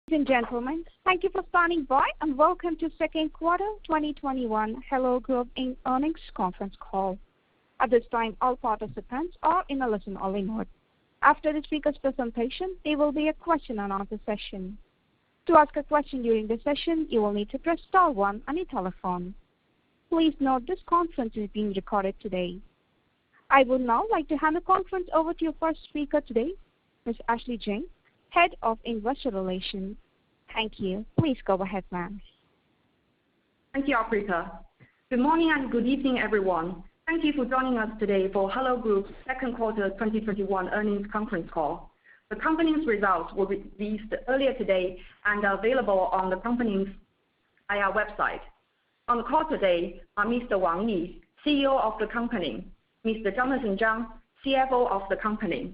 Ladies and gentlemen, thank you for standing by and welcome to second quarter 2021 Hello Group Inc. earnings conference call. At this time, all participants are in a listen-only mode. After the speaker's presentation, there will be a question and answer session. To ask a question during the session, you will need to press star one on your telephone. Please note this conference is being recorded today. I would now like to hand the conference over to your first speaker today, Ms. Ashley Jane, Head of Investor Relations. Thank you. Please go ahead, ma'am. Thank you, operator. Good morning and good evening, everyone. Thank you for joining us today for Hello Group's second quarter 2021 earnings conference call. The company's results were released earlier today and are available on the company's IR website. On the call today are Mr. Wang Yi, CEO of the company, Mr. Jonathan Zhang, CFO of the company.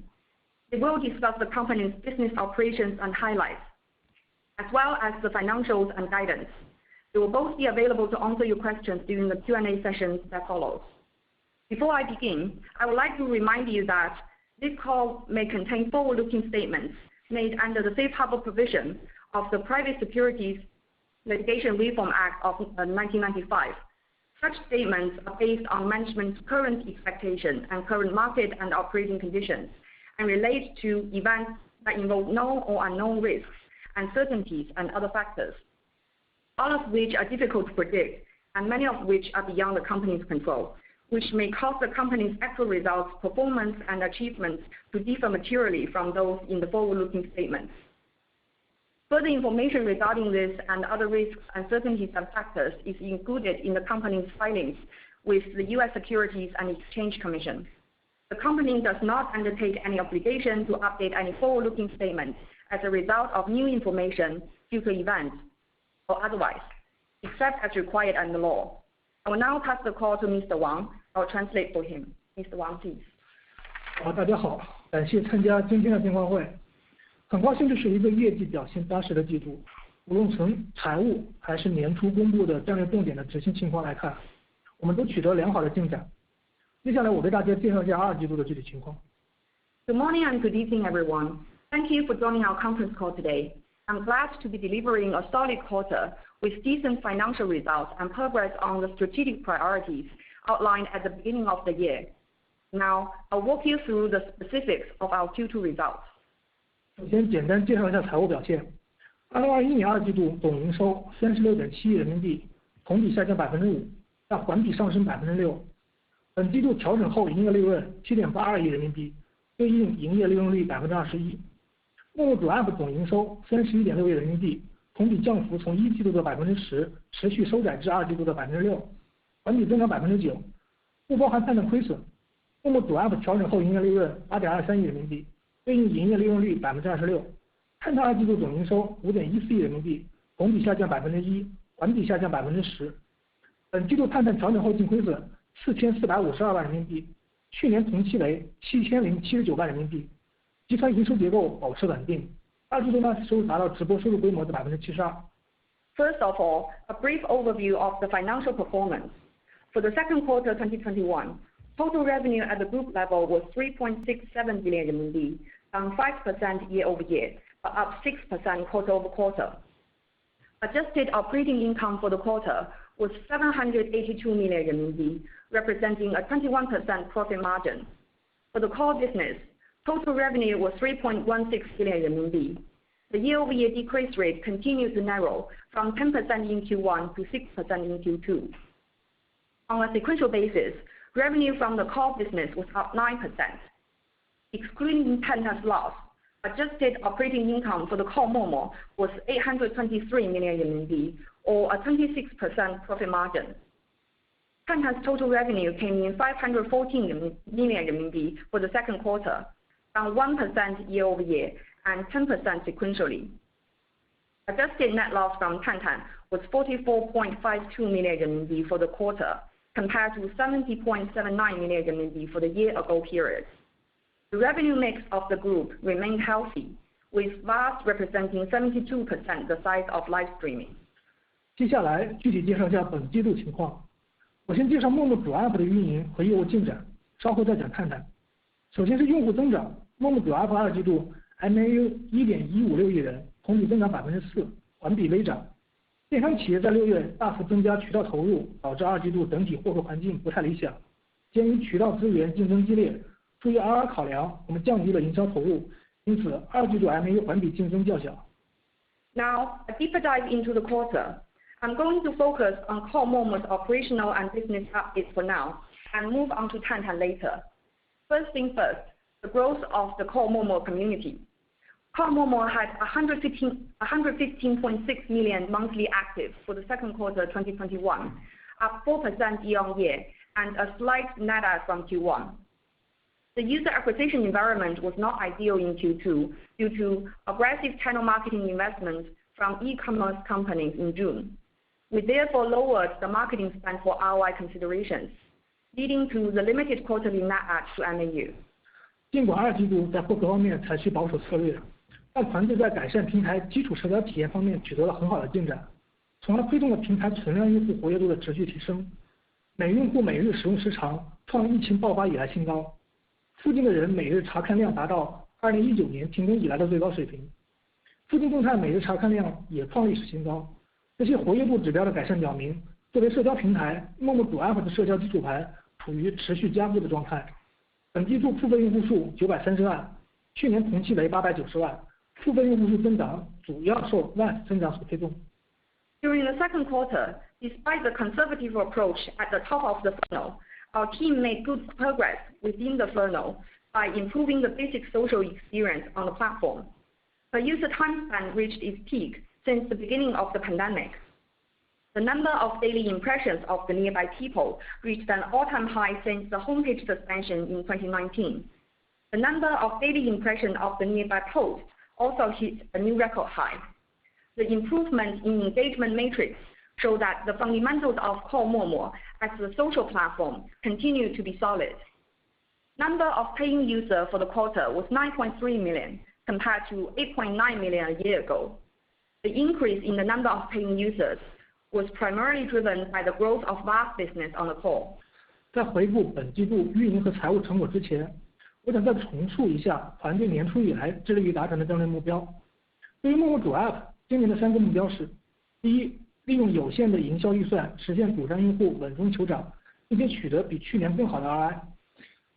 They will discuss the company's business operations and highlights, as well as the financials and guidance. They will both be available to answer your questions during the Q&A sessions that follows. Before I begin, I would like to remind you that this call may contain forward-looking statements made under the Safe Harbor provision of the Private Securities Litigation Reform Act of 1995. Such statements are based on management's current expectations and current market and operating conditions, and relate to events that involve known or unknown risks, uncertainties, and other factors, all of which are difficult to predict, and many of which are beyond the company's control, which may cause the company's actual results, performance, and achievements to differ materially from those in the forward-looking statements. Further information regarding this and other risks, uncertainties, and factors is included in the company's filings with the U.S. Securities and Exchange Commission. The company does not undertake any obligation to update any forward-looking statements as a result of new information, future events, or otherwise, except as required under law. I will now pass the call to Mr. Wang. I will translate for him. Mr. Wang, please. 大家好，感谢参加今天的电话会。很高兴这是一个业绩表现扎实的季度，无论从财务还是年初公布的战略重点的执行情况来看，我们都取得良好的进展。接下来我为大家介绍一下二季度的具体情况。Good morning and good evening, everyone. Thank you for joining our conference call today. I'm glad to be delivering a solid quarter with decent financial results and progress on the strategic priorities outlined at the beginning of the year. Now, I'll walk you through the specifics of our Q2 results. 首先简单介绍一下财务表现。2021年二季度总营收36.7亿人民币，同比下降5%，但环比上升6%。本季度调整后营业利润7.82亿人民币，对应营业利润率21%。MOMO主 App 总营收31.6亿人民币，同比降幅从一季度的10%持续收窄至二季度的6%，环比增长9%，不包含探探亏损。MOMO主 App 调整后营业利润8.23亿人民币，对应营业利润率26%。探探二季度总营收5.14亿人民币，同比下降1%，环比下降10%。本季度探探调整后净亏损4452万人民币，去年同期为7079万人民币。集团营收结构保持稳定，二季度呢收入达到直播收入规模的72%。First of all, a brief overview of the financial performance. For the second quarter 2021, total revenue at the group level was 3.67 billion RMB, down 5% year-over-year, but up 6% quarter-over-quarter. Adjusted operating income for the quarter was 782 million RMB, representing a 21% profit margin. For the core business, total revenue was 3.16 billion RMB. The year-over-year decrease rate continued to narrow from 10% in Q1 to 6% in Q2. On a sequential basis, revenue from the core business was up 9%. Excluding Tantan's loss, adjusted operating income for the core MOMO was 823 million RMB, or a 26% profit margin. Tantan's total revenue came in 514 million RMB for the second quarter, down 1% year-over-year and 10% sequentially. Adjusted net loss from Tantan was 44.52 million RMB for the quarter, compared to 70.79 million RMB for the year-ago period. The revenue mix of the group remained healthy, with VAS representing 72% the size of live streaming. 接下来具体介绍一下本季度情况。我先介绍MOMO主 App 的运营和业务进展，稍后再讲探探。首先是用户增长，MOMO主 App 二季度MAU 1.156亿人，同比增长4%，环比微涨。电商企业在6月大幅增加渠道投入，导致2季度整体获客环境不太理想。鉴于渠道资源竞争激烈，出于 RR 考量，我们降低了营销投入，因此2季度 MAU 环比竞争较小。Now, a deeper dive into the quarter. I'm going to focus on core MOMO's operational and business updates for now, and move on to Tantan later. First thing first, the growth of the core MOMO community. Core MOMO had 115.6 million monthly actives for the second quarter 2021, up 4% year-on-year, and a slight net add from Q1. The user acquisition environment was not ideal in Q2 due to aggressive channel marketing investments from e-commerce companies in June. We therefore lowered the marketing spend for ROI considerations, leading to the limited quarterly net add to MAU. 尽管2季度在获客方面采取保守策略，但团队在改善平台基础社交体验方面取得了很好的进展，从而推动了平台存量用户活跃度的持续提升。每用户每日使用时长创疫情爆发以来新高。附近的人每日查看量达到2019年停工以来的最高水平，附近动态每日查看量也创历史新高。这些活跃度指标的改善表明，作为社交平台，MOMO主 App 的社交基础盘处于持续加固的状态。本季度付费用户数930万，去年同期为890万，付费用户数增长主要受 VAS 增长所推动。During the second quarter, despite the conservative approach at the top of the funnel, our team made good progress within the funnel by improving the basic social experience on the platform. The user time span reached its peak since the beginning of the pandemic. The number of daily impressions of the nearby people reached an all-time high since the homepage suspension in 2019. The number of daily impressions of the nearby post also hit a new record high. The improvement in engagement matrix show that the fundamentals of core MOMO as a social platform continue to be solid. Number of paying users for the quarter was 9.3 million, compared to 8.9 million a year ago. The increase in the number of paying users was primarily driven by the growth of VAS business on the core. 在回顾本季度运营和财务成果之前，我想再重述一下团队年初以来致力于达成的战略目标。对于MOMO主 App， 今年的3个目标是：第一，利用有限的营销预算实现主站用户稳中求涨，并且取得比去年更好的 ROI。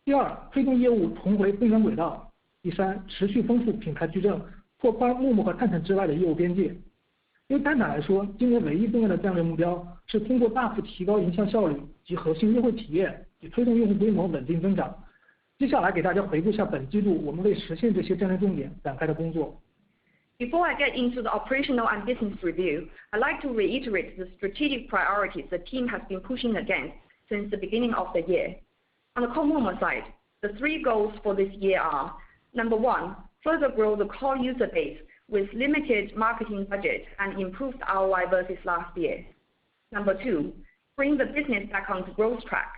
第二，推动业务重回增长轨道。第三，持续丰富品牌矩阵，拓宽MOMO和探探之外的业务边界。对于探探来说，今年唯一重要的战略目标是通过大幅提高营销效率及核心优惠体验，以推动用户规模稳定增长。接下来给大家回顾一下本季度我们为实现这些战略重点展开的工作。Before I get into the operational and business review, I'd like to reiterate the strategic priorities the team has been pushing against since the beginning of the year. On the core MOMO side, the 3 goals for this year are: number 1, further grow the core user base with limited marketing budget and improved ROI versus last year. Number 2, bring the business back onto growth track.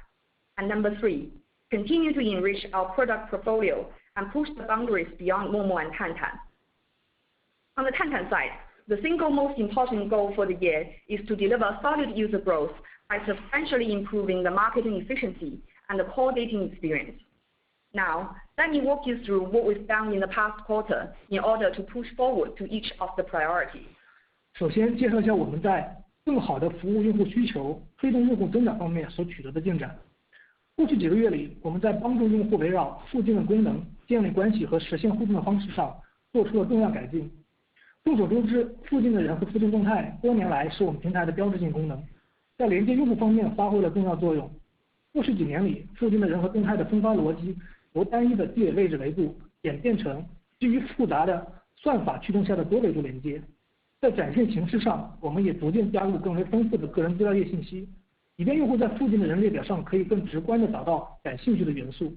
And number 3, continue to enrich our product portfolio and push the boundaries beyond MOMO and Tantan. On the Tantan side, the single most important goal for the year is to deliver solid user growth by substantially improving the marketing efficiency and the core dating experience. Now, let me walk you through what we've done in the past quarter in order to push forward to each of the priorities. 首先介绍一下我们在更好的服务用户需求、推动用户增长方面所取得的进展。过去几个月里，我们在帮助用户围绕附近的功能、建立关系和实现互动的方式上做出了重要改进。众所周知，附近的人和附近动态多年来是我们平台的标志性功能，在连接用户方面发挥了重要作用。过去几年里，附近的人和动态的分发逻辑由单一的地理位置维度演变成基于复杂的算法驱动下的多维度连接。在展现形式上，我们也逐渐加入更为丰富的个人资料页信息，以便用户在附近的人列表上可以更直观地找到感兴趣的元素。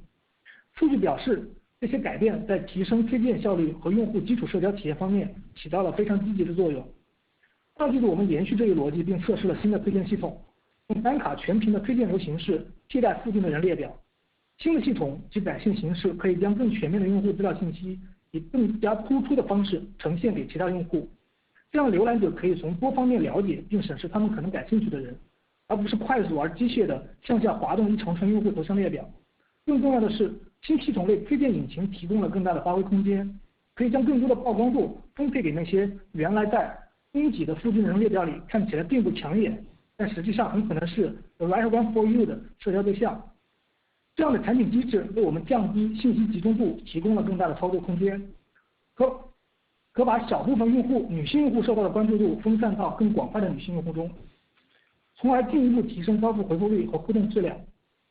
数据表示，这些改变在提升推荐效率和用户基础社交体验方面起到了非常积极的作用。2季度我们延续这一逻辑，并测试了新的推荐系统，用单卡全屏的推荐流形式替代附近的人列表。新的系统及展现形式可以将更全面的用户资料信息以更加突出的方式呈现给其他用户，这样浏览者可以从多方面了解并审视他们可能感兴趣的人，而不是快速而机械地向下滑动一长串用户头像列表。更重要的是，新系统为推荐引擎提供了更大的发挥空间。可以将更多的曝光度分配给那些原来在拥挤的附近人列表里看起来并不抢眼，但实际上很可能是 the right one for you 的社交对象。这样的产品机制为我们降低信息集中度提供了更大的操作空间，可把小部分女性用户受到的关注度分散到更广泛的女性用户中，从而进一步提升高复回复率和互动质量。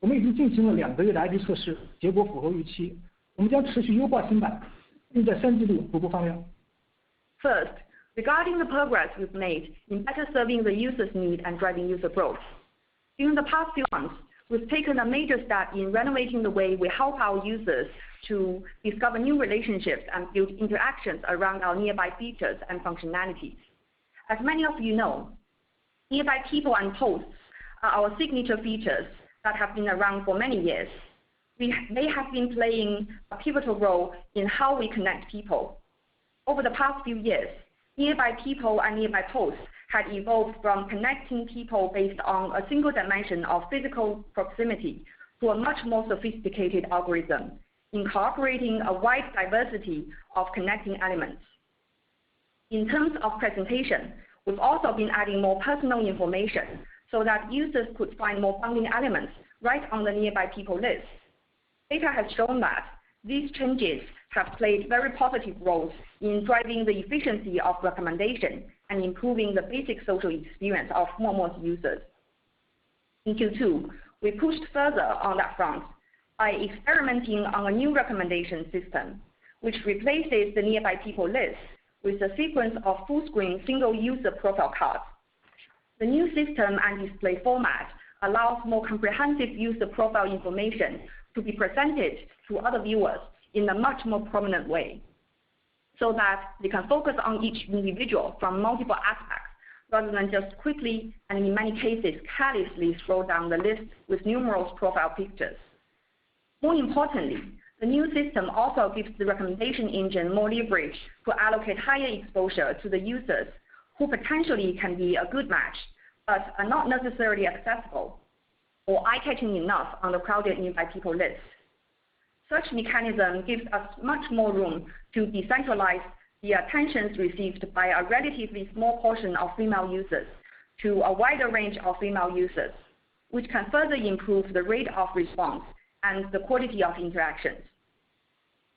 我们已经进行了2个月的 ID 测试，结果符合预期。我们将持续优化新版，并在3季度逐步放量。First, regarding the progress we've made in better serving the user's need and driving user growth. During the past few months, we've taken a major step in renovating the way we help our users to discover new relationships and build interactions around our nearby features and functionalities. As many of you know, nearby people and posts are our signature features that have been around for many years. They have been playing a pivotal role in how we connect people. Over the past few years, nearby people and nearby posts had evolved from connecting people based on a single dimension of physical proximity to a much more sophisticated algorithm, incorporating a wide diversity of connecting elements. In terms of presentation, we've also been adding more personal information so that users could find more bonding elements right on the nearby people list. Data has shown that these changes have played very positive roles in driving the efficiency of recommendation and improving the basic social experience of MOMO's users. In Q2, we pushed further on that front by experimenting on a new recommendation system, which replaces the nearby people list with a sequence of full-screen single-user profile cards. The new system and display format allows more comprehensive user profile information to be presented to other viewers in a much more prominent way, so that they can focus on each individual from multiple aspects, rather than just quickly and in many cases carelessly scroll down the list with numerous profile pictures. More importantly, the new system also gives the recommendation engine more leverage to allocate higher exposure to the users who potentially can be a good match, but are not necessarily accessible or eye-catching enough on the crowded nearby people list. Such mechanism gives us much more room to decentralize the attentions received by a relatively small portion of female users to a wider range of female users, which can further improve the rate of response and the quality of interactions.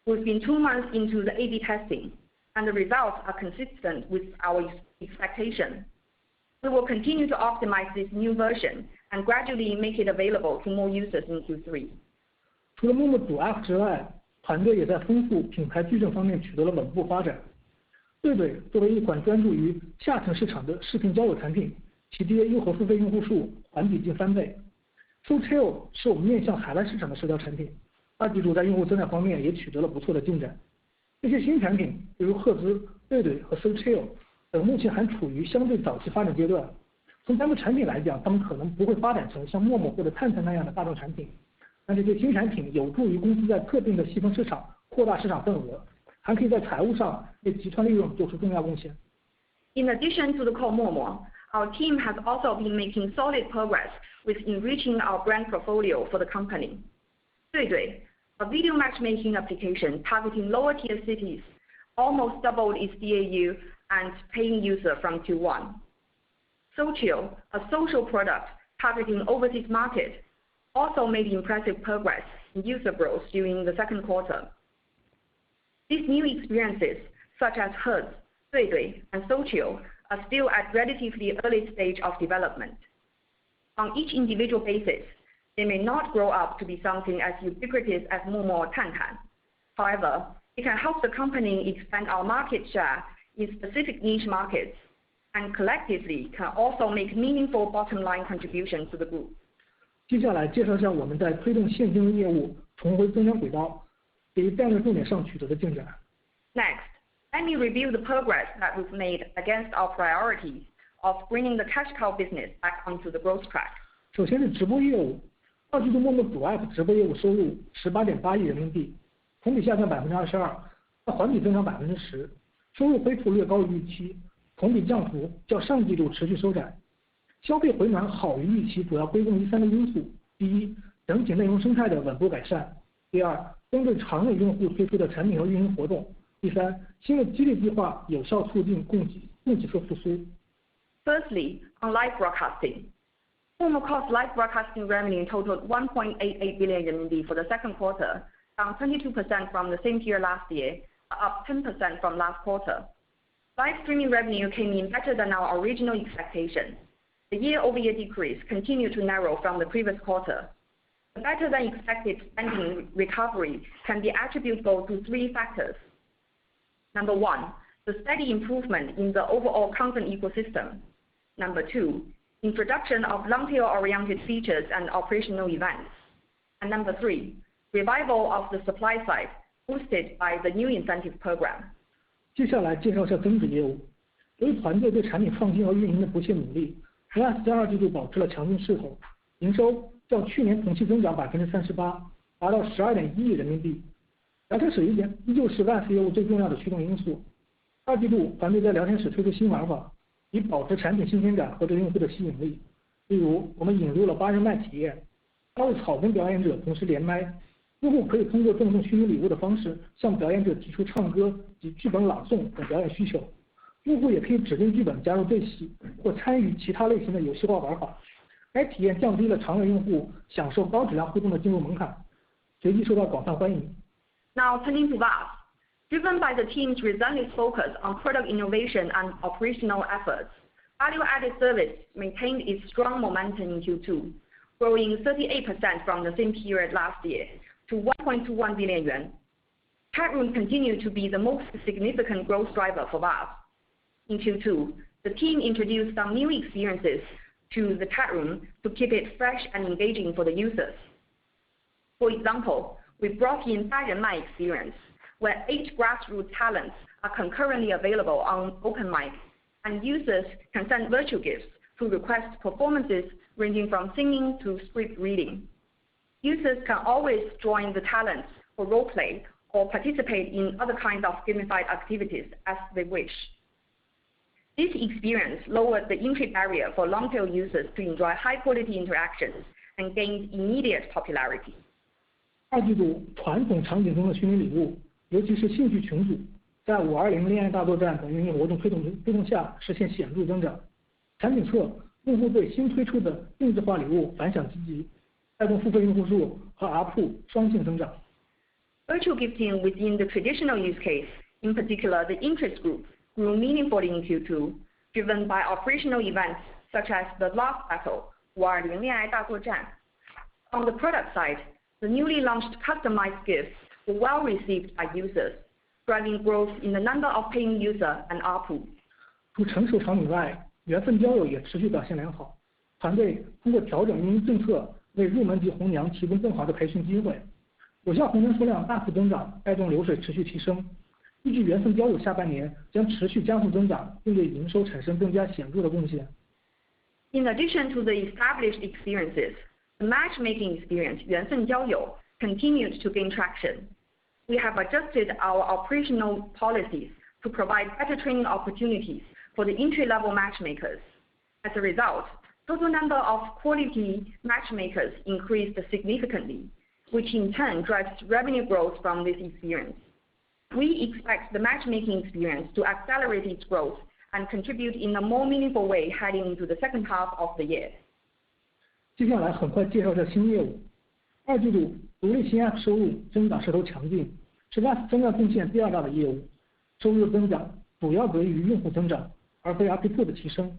We've been 2 months into the A/B testing, and the results are consistent with our expectation. We will continue to optimize this new version and gradually make it available to more users in Q3. 除了MOMO主 App 之外，团队也在丰富品牌矩阵方面取得了稳步发展。对对作为一款专注于下沉市场的视频交友产品，其 DAU 和付费用户数环比近3倍。Social 是我们面向海外市场的社交产品，2季度在用户增长方面也取得了不错的进展。这些新产品，比如赫兹、对对和 Social 等，目前还处于相对早期发展阶段。从咱们产品来讲，它们可能不会发展成像MOMO或者探探那样的大众产品，但这些新产品有助于公司在特定的细分市场扩大市场份额，还可以在财务上为集团利润做出重要贡献。In addition to the core MOMO, our team has also been making solid progress with enriching our brand portfolio for the company. 对对 a video matchmaking application targeting lower-tier cities, almost doubled its DAU and paying user from Q1. Social, a social product targeting overseas market, also made impressive progress in user growth during the second quarter. These new experiences, such as Hertz, 对对 and Social, are still at relatively early stage of development. On each individual basis, they may not grow up to be something as ubiquitous as MOMO or Tantan. However, it can help the company expand our market share in specific niche markets, and collectively can also make meaningful bottom-line contributions to the group. 接下来介绍一下我们在推动现金流业务重回增长轨道，给予战略重点上取得的进展。Next, let me review the progress that we've made against our priorities of bringing the cash cow business back onto the growth track. 首先是直播业务，2季度MOMO主 App 直播业务收入18.8亿人民币，同比下降22%，环比增长10%，收入恢复略高于预期，同比降幅较上季度持续收窄。消费回暖好于预期，主要归功于3个因素：第一，整体内容生态的稳步改善；第二，针对常委用户推出的产品和运营活动；第三，新的激励计划有效促进供给侧复苏。Firstly, on live broadcasting. MOMO Core's live broadcasting revenue totaled 1.88 billion RMB for the second quarter, down 22% from the same period last year, up 10% from last quarter. Live streaming revenue came in better than our original expectation. The year-over-year decrease continued to narrow from the previous quarter. The better than expected spending recovery can be attributable to three factors. Number one, the steady improvement in the overall content ecosystem. Number two, introduction of long-tail-oriented features and operational events. And number three, revival of the supply side, boosted by the new incentive program. 接下来介绍一下增值业务。由于团队对产品创新和运营的不懈努力 ，VAS 在二季度保持了强劲势头，营收较去年同期增长38%，达到12.1亿人民币。聊天室依旧是 VAS 业务最重要的驱动因素。二季度团队在聊天室推出新玩法，以保持产品新鲜感和对用户的吸引力。例如，我们引入了8人麦体验，8位草根表演者同时连麦，用户可以通过赠送虚拟礼物的方式向表演者提出唱歌及剧本朗诵等表演需求。用户也可以指定剧本加入对戏或参与其他类型的游戏化玩法。该体验降低了常人用户享受高质量互动的进入门槛，随即受到广泛欢迎。Now turning to VAS. Driven by the team's relentless focus on product innovation and operational efforts, value-added service maintained its strong momentum in Q2, growing 38% from the same period last year to 1.21 billion yuan. Chat room continued to be the most significant growth driver for VAS. In Q2, the team introduced some new experiences to the chat room to keep it fresh and engaging for the users. For example, we brought in 8人麦 experience, where 8 grassroots talents are concurrently available on open mic, and users can send virtual gifts to request performances ranging from singing to script reading. Users can always join the talents for role play or participate in other kinds of gamified activities as they wish. This experience lowered the entry barrier for long-tail users to enjoy high-quality interactions and gained immediate popularity. 二季度传统场景中的虚拟礼物，尤其是兴趣群组，在520恋爱大作战等运营活动推动下实现显著增长。产品侧，用户对新推出的定制化礼物反响积极，带动付费用户数和 ARPU 双性增长。Virtual gifting within the traditional use case, in particular the interest group, grew meaningfully in Q2, driven by operational events such as the Love Battle, 520恋爱大作战. On the product side, the newly launched customized gifts were well received by users, driving growth in the number of paying users and ARPU. 除成熟场景外，缘分交友也持续表现良好。团队通过调整运营政策，为入门级红娘提供更好的培训机会，有效红娘数量大幅增长，带动流水持续提升。预计缘分交友下半年将持续加速增长，并对营收产生更加显著的贡献。In addition to the established experiences, the matchmaking experience 缘分交友 continued to gain traction. We have adjusted our operational policies to provide better training opportunities for the entry-level matchmakers. As a result, total number of quality matchmakers increased significantly, which in turn drives revenue growth from this experience. We expect the matchmaking experience to accelerate its growth and contribute in a more meaningful way heading into the second half of the year. 接下来很快介绍一下新业务。二季度独立新 App 收入增长势头强劲，是 VAS 增长贡献第二大的业务。收入增长主要得益于用户增长，而非 ARPU 的提升。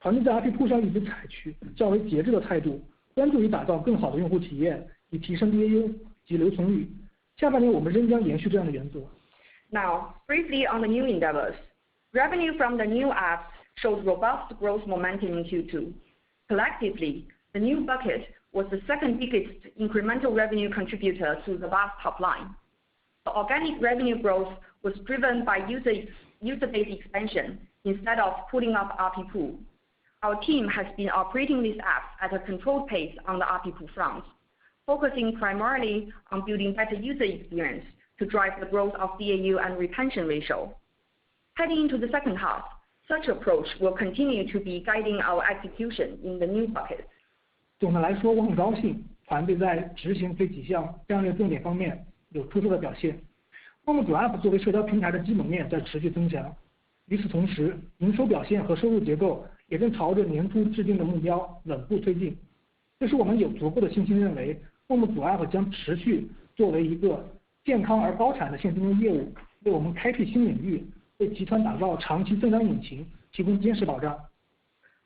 团队在 ARPU 上一直采取较为节制的态度，关注于打造更好的用户体验，以提升 DAU 及留存率。下半年我们仍将延续这样的原则。Now, briefly on the new endeavors. Revenue from the new apps showed robust growth momentum in Q2. Collectively, the new bucket was the second biggest incremental revenue contributor to the VAS top line. The organic revenue growth was driven by user base expansion instead of pulling up ARPU. Our team has been operating these apps at a controlled pace on the ARPU front, focusing primarily on building better user experience to drive the growth of DAU and retention ratio. Heading into the second half, such approach will continue to be guiding our execution in the new buckets. 总的来说，我很高兴团队在执行这几项战略重点方面有突出的表现。MOMO 主 App 作为社交平台的基本面在持续增强，与此同时，营收表现和收入结构也正朝着年初制定的目标稳步推进。这使我们有足够的信心认为，MOMO 主 App 将持续作为一个健康而高产的现金流业务，为我们开辟新领域，为集团打造长期增长引擎提供坚实保障。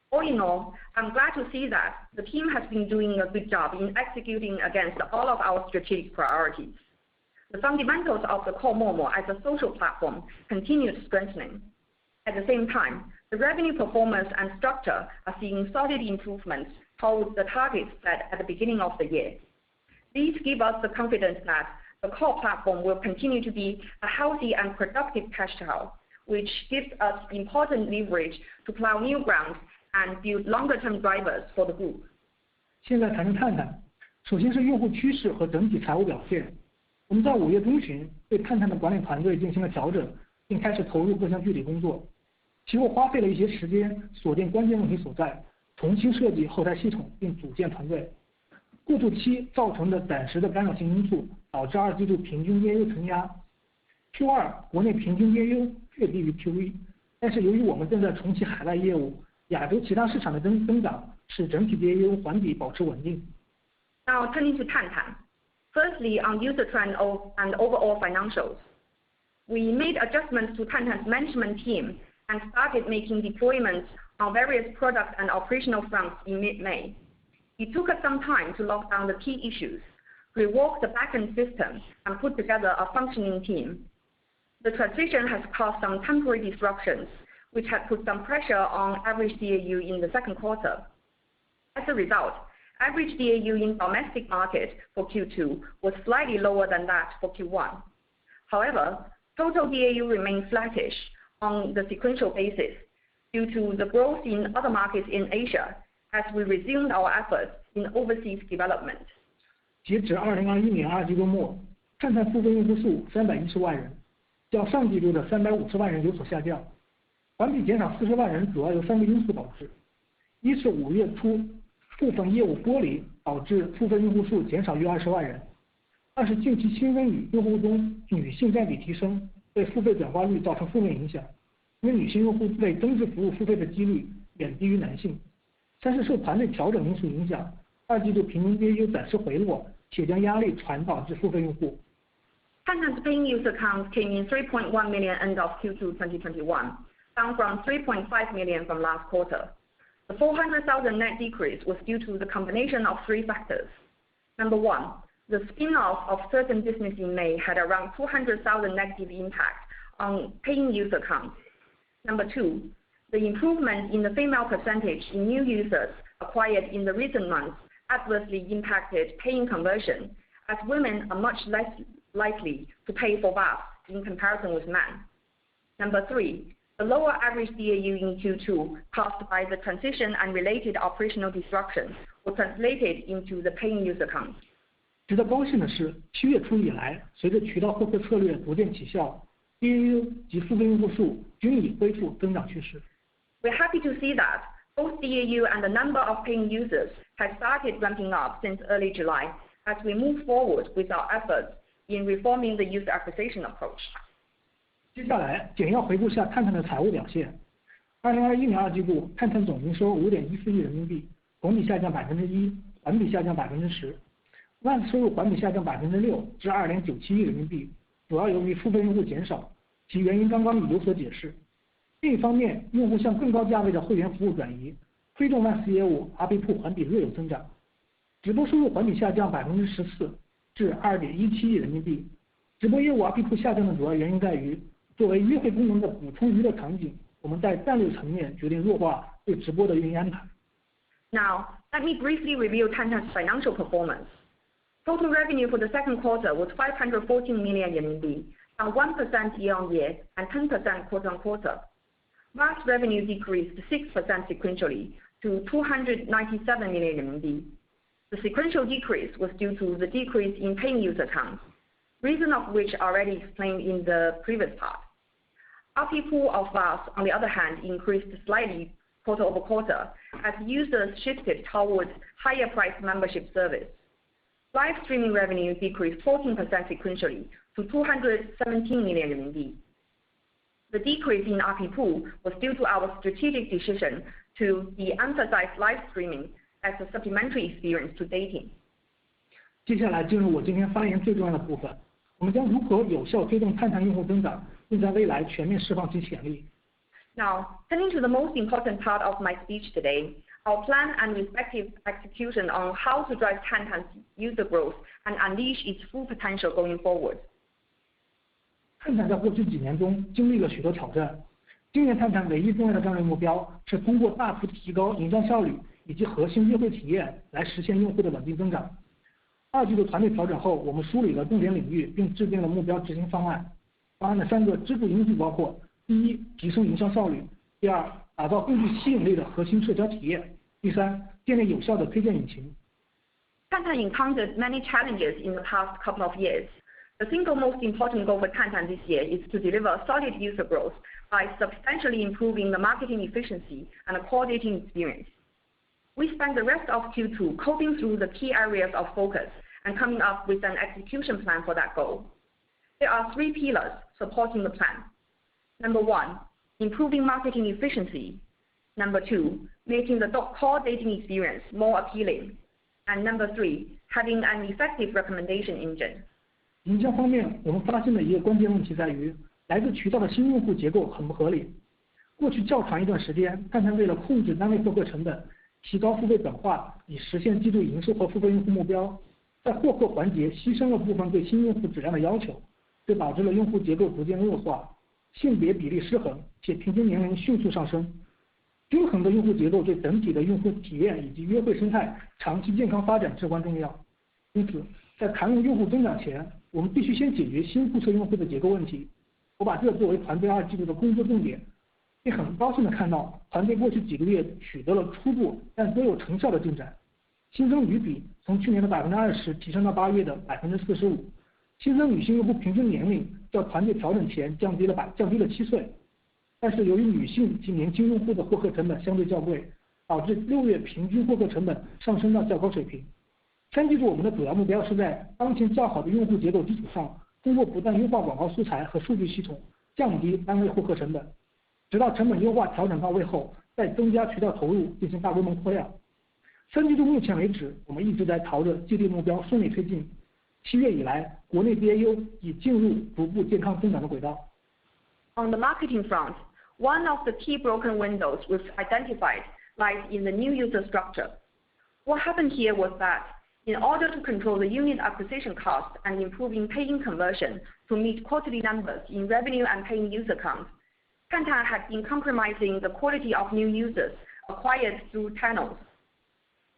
All in all, I'm glad to see that the team has been doing a good job in executing against all of our strategic priorities. The fundamentals of the core MOMO as a social platform continued strengthening. At the same time, the revenue performance and structure are seeing solid improvements towards the targets set at the beginning of the year. These give us the confidence that the core platform will continue to be a healthy and productive cash cow, which gives us important leverage to plow new ground and build longer-term drivers for the group. 现在谈谈探探，首先是用户趋势和整体财务表现。我们在5月中旬对探探的管理团队进行了调整，并开始投入各项具体工作。其后花费了一些时间锁定关键问题所在，重新设计后台系统并组建团队。过渡期造成的暂时的干扰性因素，导致2季度平均 DAU 承压。Q2 国内平均 DAU 略低于 Q1， 但是由于我们正在重启海外业务，亚洲其他市场的增长使整体 DAU 环比保持稳定。Now turning to Tantan. Firstly, on user trend and overall financials. We made adjustments to Tantan's management team and started making deployments on various product and operational fronts in mid-May. It took us some time to lock down the key issues, rework the backend system, and put together a functioning team. The transition has caused some temporary disruptions, which had put some pressure on average DAU in the second quarter. As a result, average DAU in domestic market for Q2 was slightly lower than that for Q1. However, total DAU remained flattish on the sequential basis due to the growth in other markets in Asia as we resumed our efforts in overseas development. 截止2021年2季度末，探探付费用户数310万人，较上季度的350万人有所下降，环比减少40万人，主要由3个因素导致：一是5月初部分业务剥离导致付费用户数减少约20万人；二是近期新增用户中女性占比提升，对付费转化率造成负面影响，因为女性用户为增值服务付费的几率远低于男性；三是受团队调整因素影响，2季度平均 DAU 暂时回落，且将压力传导至付费用户。Tantan's paying user counts came in 3.1 million end of Q2 2021, down from 3.5 million from last quarter. The 400,000 net decrease was due to the combination of 3 factors. Number 1, the spin-off of certain business in May had around 200,000 negative impact on paying user counts. Number 2, the improvement in the female percentage in new users acquired in the recent months adversely impacted paying conversion, as women are much less likely to pay for VAS in comparison with men. Number 3, the lower average DAU in Q2 caused by the transition and related operational disruptions were translated into the paying user count. 值得高兴的是，7月初以来，随着渠道获客策略逐渐起效 ，DAU 及付费用户数均已恢复增长趋势。We're happy to see that both DAU and the number of paying users have started ramping up since early July as we move forward with our efforts in reforming the user acquisition approach. 接下来简要回顾下探探的财务表现。2021年2季度，探探总营收5.14亿人民币，同比下降1%，环比下降10%。VAS 收入环比下降6%至2.97亿人民币，主要由于付费用户减少，其原因刚刚已有所解释。另一方面，用户向更高价位的会员服务转移，推动 VAS 业务 ARPU 环比略有增长。直播收入环比下降14%至2.17亿人民币。直播业务 ARPU 下降的主要原因在于，作为约会功能的补充娱乐场景，我们在战略层面决定弱化对直播的运营安排。Now, let me briefly review Tantan's financial performance. Total revenue for the second quarter was 514 million RMB, down 1% year-on-year and 10% quarter-on-quarter. VAS revenue decreased 6% sequentially to 297 million RMB. The sequential decrease was due to the decrease in paying user counts, reason of which already explained in the previous part. ARPU of VAS, on the other hand, increased slightly quarter-over-quarter as users shifted towards higher price membership service. Live streaming revenue decreased 14% sequentially to 217 million RMB. The decrease in ARPU was due to our strategic decision to de-emphasize live streaming as a supplementary experience to dating. 接下来进入我今天发言最重要的部分，我们将如何有效推动探探用户增长，并在未来全面释放其潜力。Now, turning to the most important part of my speech today, our plan and respective execution on how to drive Tantan's user growth and unleash its full potential going forward. 探探在过去几年中经历了许多挑战。今年探探唯一重要的战略目标是通过大幅提高营销效率以及核心约会体验来实现用户的稳定增长。2季度团队调整后，我们梳理了重点领域，并制定了目标执行方案。方案的3个支柱因素包括：第一，提升营销效率；第二，打造更具吸引力的核心社交体验；第三，建立有效的推荐引擎。Tantan encountered many challenges in the past couple of years. The single most important goal for Tantan this year is to deliver solid user growth by substantially improving the marketing efficiency and the core dating experience. We spent the rest of Q2 combing through the key areas of focus and coming up with an execution plan for that goal. There are 3 pillars supporting the plan. Number 1, improving marketing efficiency. Number 2, making the core dating experience more appealing. And number 3, having an effective recommendation engine. 营销方面，我们发现的一个关键问题在于，来自渠道的新用户结构很不合理。过去较长一段时间，探探为了控制单位获客成本，提高付费转化，以实现季度营收和付费用户目标，在获客环节牺牲了部分对新用户质量的要求，这导致了用户结构逐渐恶化，性别比例失衡，且平均年龄迅速上升。均衡的用户结构对整体的用户体验以及约会生态长期健康发展至关重要。因此，在谈论用户增长前，我们必须先解决新注册用户的结构问题。我把这作为团队2季度的工作重点，并很高兴地看到团队过去几个月取得了初步但都有成效的进展。新增女比从去年的20%提升到8月的45%，新增女性用户平均年龄较团队调整前降低了7岁。但是由于女性及年轻用户的获客成本相对较贵，导致6月平均获客成本上升到较高水平。3季度我们的主要目标是在当前较好的用户结构基础上，通过不断优化广告素材和数据系统，降低单位获客成本，直到成本优化调整到位后，再增加渠道投入进行大规模扩量。3季度目前为止，我们一直在朝着既定目标顺利推进。7月以来，国内 DAU 已进入逐步健康增长的轨道。On the marketing front, one of the key broken windows we've identified lies in the new user structure. What happened here was that in order to control the unit acquisition cost and improving paying conversion to meet quarterly numbers in revenue and paying user count, Tantan had been compromising the quality of new users acquired through channels.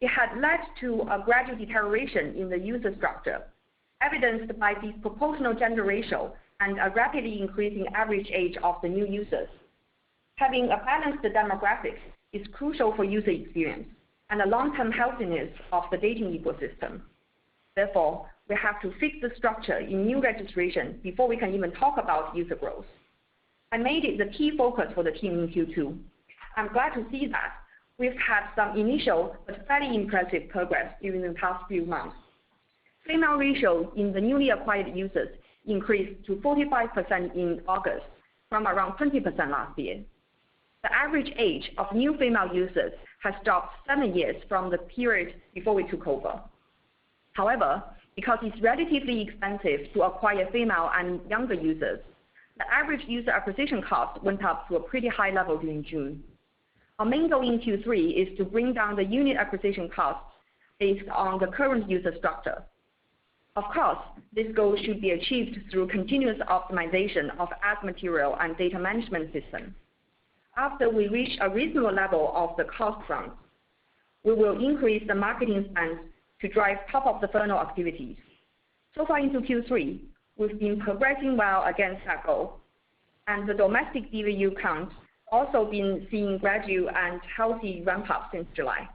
It had led to a gradual deterioration in the user structure, evidenced by the proportional gender ratio and a rapidly increasing average age of the new users. Having a balanced demographics is crucial for user experience and the long-term healthiness of the dating ecosystem. Therefore, we have to fix the structure in new registration before we can even talk about user growth. I made it the key focus for the team in Q2. I'm glad to see that we've had some initial but fairly impressive progress during the past few months. Female ratio in the newly acquired users increased to 45% in August from around 20% last year. The average age of new female users has dropped 7 years from the period before we took over. However, because it's relatively expensive to acquire female and younger users, the average user acquisition cost went up to a pretty high level during June. Our main goal in Q3 is to bring down the unit acquisition costs based on the current user structure. Of course, this goal should be achieved through continuous optimization of ad material and data management system. After we reach a reasonable level of the cost front, we will increase the marketing spend to drive top-of-the-funnel activities. So far into Q3, we've been progressing well against that goal, and the domestic DAU count also been seeing gradual and healthy ramp-up since July.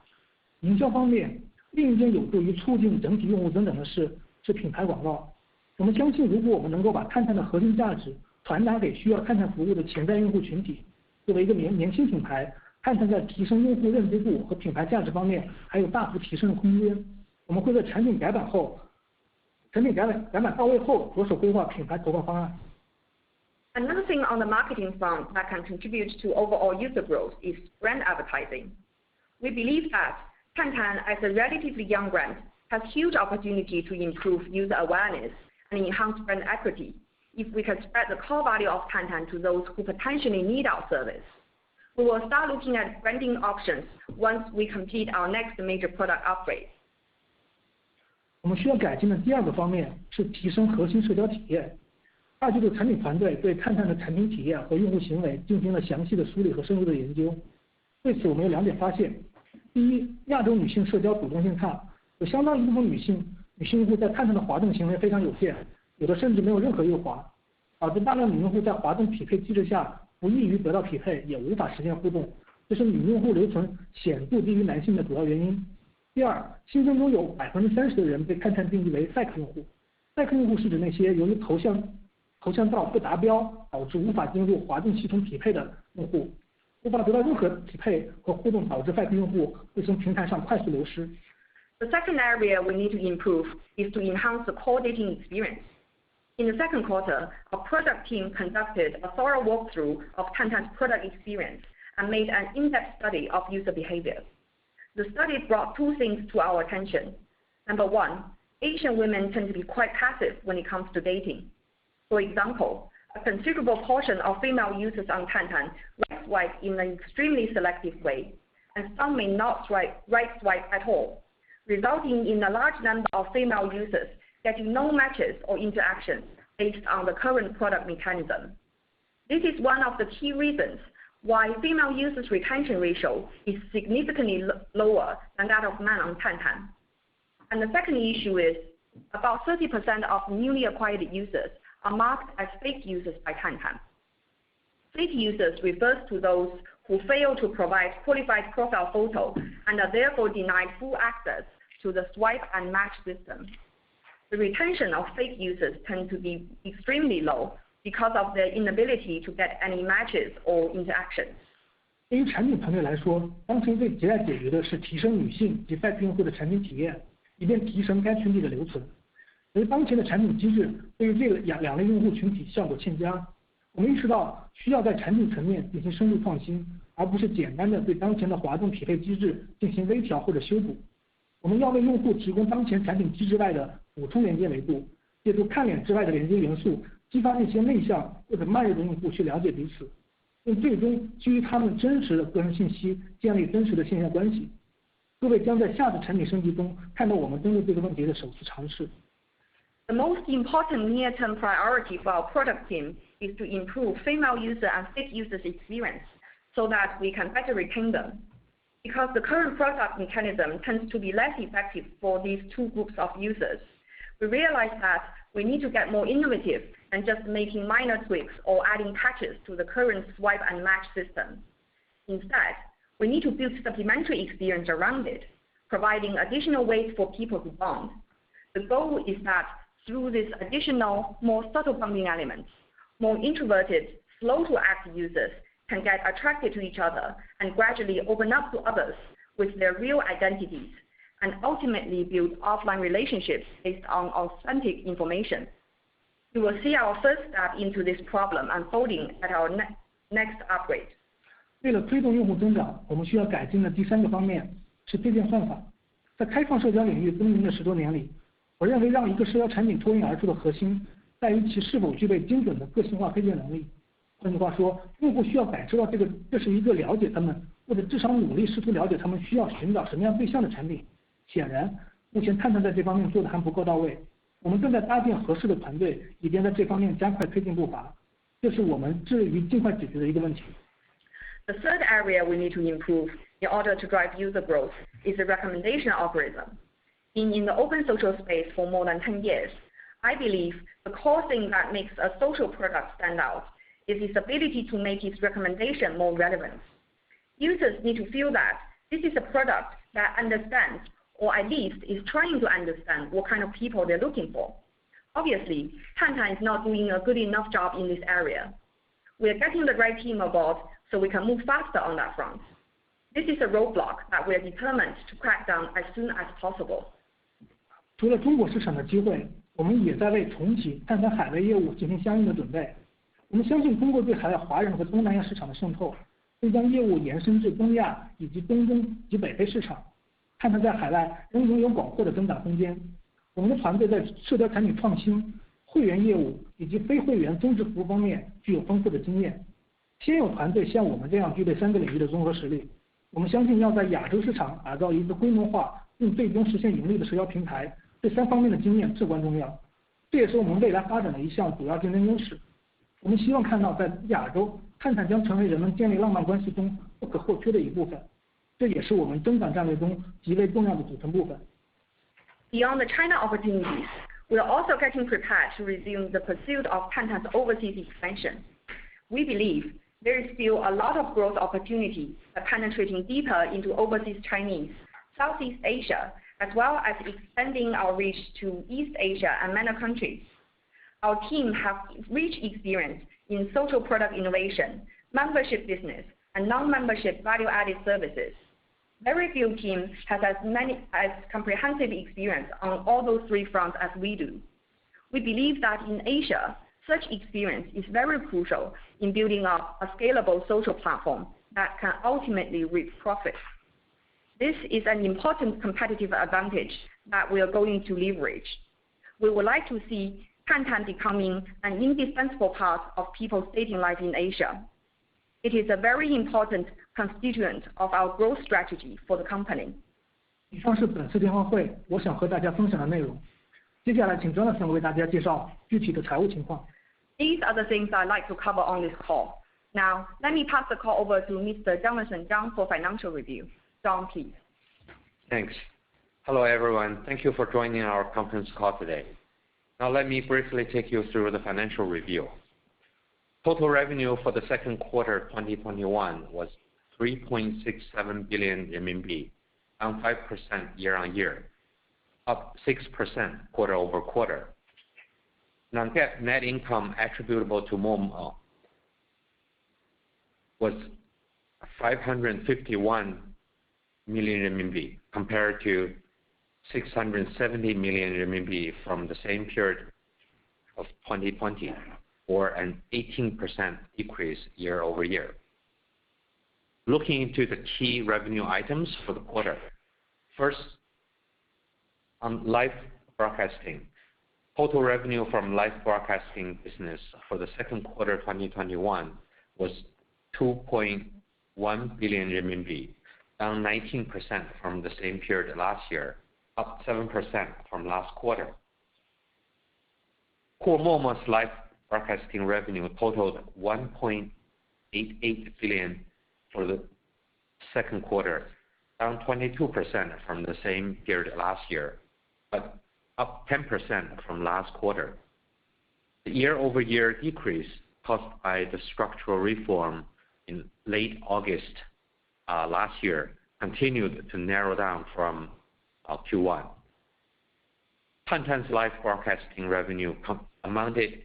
营销方面，另一件有助于促进整体用户增长的事是品牌广告。我们相信，如果我们能够把探探的核心价值传达给需要探探服务的潜在用户群体，作为一个年轻品牌，探探在提升用户认知度和品牌价值方面还有大幅提升的空间。我们会在产品改版后产品改版到位后，着手规划品牌投放方案。Another thing on the marketing front that can contribute to overall user growth is brand advertising. We believe that Tantan, as a relatively young brand, has huge opportunity to improve user awareness and enhance brand equity if we can spread the core value of Tantan to those who potentially need our service. We will start looking at branding options once we complete our next major product upgrade. 我们需要改进的第二个方面是提升核心社交体验。二季度产品团队对探探的产品体验和用户行为进行了详细的梳理和深入的研究。对此，我们有2点发现：第一，亚洲女性社交主动性差，有相当一部分女性用户在探探的滑动行为非常有限，有的甚至没有任何右滑，导致大量女用户在滑动匹配机制下不易于得到匹配，也无法实现互动，这是女用户留存显著低于男性的主要原因。第二，新增中有30%的人被探探定义为 fake 用户。fake 用户是指那些由于头像照不达标，导致无法进入滑动系统匹配的用户，无法得到任何匹配和互动，导致 fake 用户会从平台上快速流失。The second area we need to improve is to enhance the core dating experience. In the second quarter, our product team conducted a thorough walkthrough of Tantan's product experience and made an in-depth study of user behavior. The study brought 2 things to our attention. Number 1, Asian women tend to be quite passive when it comes to dating. For example, a considerable portion of female users on Tantan right swipe in an extremely selective way, and some may not right swipe at all, resulting in a large number of female users getting no matches or interactions based on the current product mechanism. This is one of the key reasons why female users' retention ratio is significantly lower than that of men on Tantan. And the second issue is about 30% of newly acquired users are marked as fake users by Tantan. Fake users refers to those who fail to provide qualified profile photo and are therefore denied full access to the swipe and match system. The retention of fake users tends to be extremely low because of their inability to get any matches or interactions. 对于产品团队来说，当前最亟待解决的是提升女性及 fake 用户的产品体验，以便提升该群体的留存。由于当前的产品机制对于这两类用户群体效果欠佳，我们意识到需要在产品层面进行深入创新，而不是简单的对当前的滑动匹配机制进行微调或者修补。我们要为用户提供当前产品机制外的补充连接维度，借助看脸之外的连接元素，激发那些内向或者慢热的用户去了解彼此，并最终基于他们真实的个人信息建立真实的线下关系。各位将在下次产品升级中看到我们针对这个问题的首次尝试。The most important near-term priority for our product team is to improve female user and fake users' experience so that we can better retain them. Because the current product mechanism tends to be less effective for these 2 groups of users, we realize that we need to get more innovative than just making minor tweaks or adding patches to the current swipe and match system. Instead, we need to build supplementary experience around it, providing additional ways for people to bond. The goal is that through these additional, more subtle bonding elements, more introverted, slow-to-act users can get attracted to each other and gradually open up to others with their real identities, and ultimately build offline relationships based on authentic information. You will see our first step into this problem unfolding at our next upgrade. 为了推动用户增长，我们需要改进的第3个方面是推荐算法。在开放社交领域耕耘的10多年里，我认为让一个社交产品脱颖而出的核心在于其是否具备精准的个性化推荐能力。换句话说，用户需要感知到这是一个了解他们，或者至少努力试图了解他们需要寻找什么样对象的产品。显然，目前探探在这方面做的还不够到位。我们正在搭建合适的团队，以便在这方面加快推进步伐。这是我们致力于尽快解决的一个问题。The third area we need to improve in order to drive user growth is the recommendation algorithm. Being in the open social space for more than 10 years, I believe the core thing that makes a social product stand out is its ability to make its recommendation more relevant. Users need to feel that this is a product that understands, or at least is trying to understand, what kind of people they're looking for. Obviously, Tantan is not doing a good enough job in this area. We are getting the right team aboard so we can move faster on that front. This is a roadblock that we are determined to crack down as soon as possible. 除了中国市场的机会，我们也在为重启探探海外业务进行相应的准备。我们相信，通过对海外华人和东南亚市场的渗透，会将业务延伸至东亚以及东中及北非市场。探探在海外仍拥有广阔的增长空间。我们的团队在社交产品创新、会员业务以及非会员增值服务方面具有丰富的经验。先有团队像我们这样具备3个领域的综合实力。我们相信，要在亚洲市场打造一个规模化并最终实现盈利的社交平台，这3方面的经验至关重要。这也是我们未来发展的一项主要竞争优势。我们希望看到，在亚洲，探探将成为人们建立浪漫关系中不可或缺的一部分。这也是我们增长战略中极为重要的组成部分。Beyond the China opportunities, we are also getting prepared to resume the pursuit of Tantan's overseas expansion. We believe there is still a lot of growth opportunity by penetrating deeper into overseas Chinese, Southeast Asia, as well as expanding our reach to East Asia and MENA countries. Our team has rich experience in social product innovation, membership business, and non-membership value-added services. Very few teams has as comprehensive experience on all those 3 fronts as we do. We believe that in Asia, such experience is very crucial in building up a scalable social platform that can ultimately reap profit. This is an important competitive advantage that we are going to leverage. We would like to see Tantan becoming an indispensable part of people's dating life in Asia. It is a very important constituent of our growth strategy for the company. 以上是本次电话会我想和大家分享的内容。接下来，请 Jonathan 为大家介绍具体的财务情况。These are the things I'd like to cover on this call. Now, let me pass the call over to Mr. Jonathan Zhang for financial review. John, please. Thanks. Hello, everyone. Thank you for joining our conference call today. Now, let me briefly take you through the financial review. Total revenue for the second quarter 2021 was 3.67 billion RMB, down 5% year-on-year, up 6% quarter-over-quarter. Non-GAAP net income attributable to MOMO was 551 million RMB compared to 670 million RMB from the same period of 2020, or an 18% decrease year-over-year. Looking into the key revenue items for the quarter. First, on live broadcasting. Total revenue from live broadcasting business for the second quarter 2021 was 2.1 billion RMB, down 19% from the same period last year, up 7% from last quarter. Core MOMO's live broadcasting revenue totaled 1.88 billion for the second quarter, down 22% from the same period last year, but up 10% from last quarter. The year-over-year decrease caused by the structural reform in late August last year continued to narrow down from Q1. Tantan's live broadcasting revenue amounted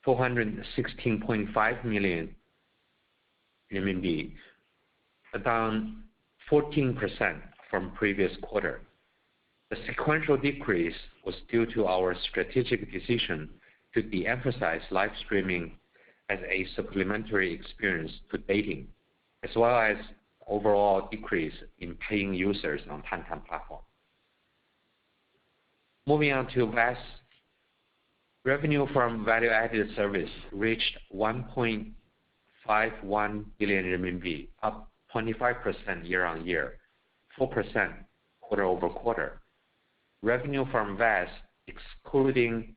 416.5 million RMB, down 14% from previous quarter. The sequential decrease was due to our strategic decision to de-emphasize live streaming as a supplementary experience to dating, as well as overall decrease in paying users on Tantan platform. Moving on to VAS, revenue from value-added service reached 1.51 billion RMB, up 25% year-on-year, 4% quarter-over-quarter. Revenue from VAS, excluding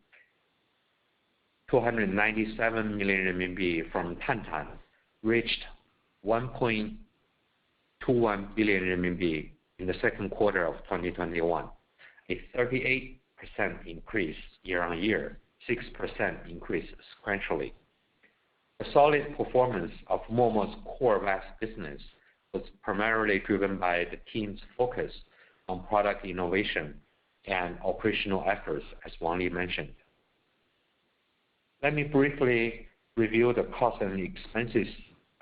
297 million RMB from Tantan, reached 1.21 billion RMB in the second quarter of 2021, a 38% increase year-on-year, 6% increase sequentially. The solid performance of MOMO's core VAS business was primarily driven by the team's focus on product innovation and operational efforts, as Wang Li mentioned. Let me briefly review the cost and expenses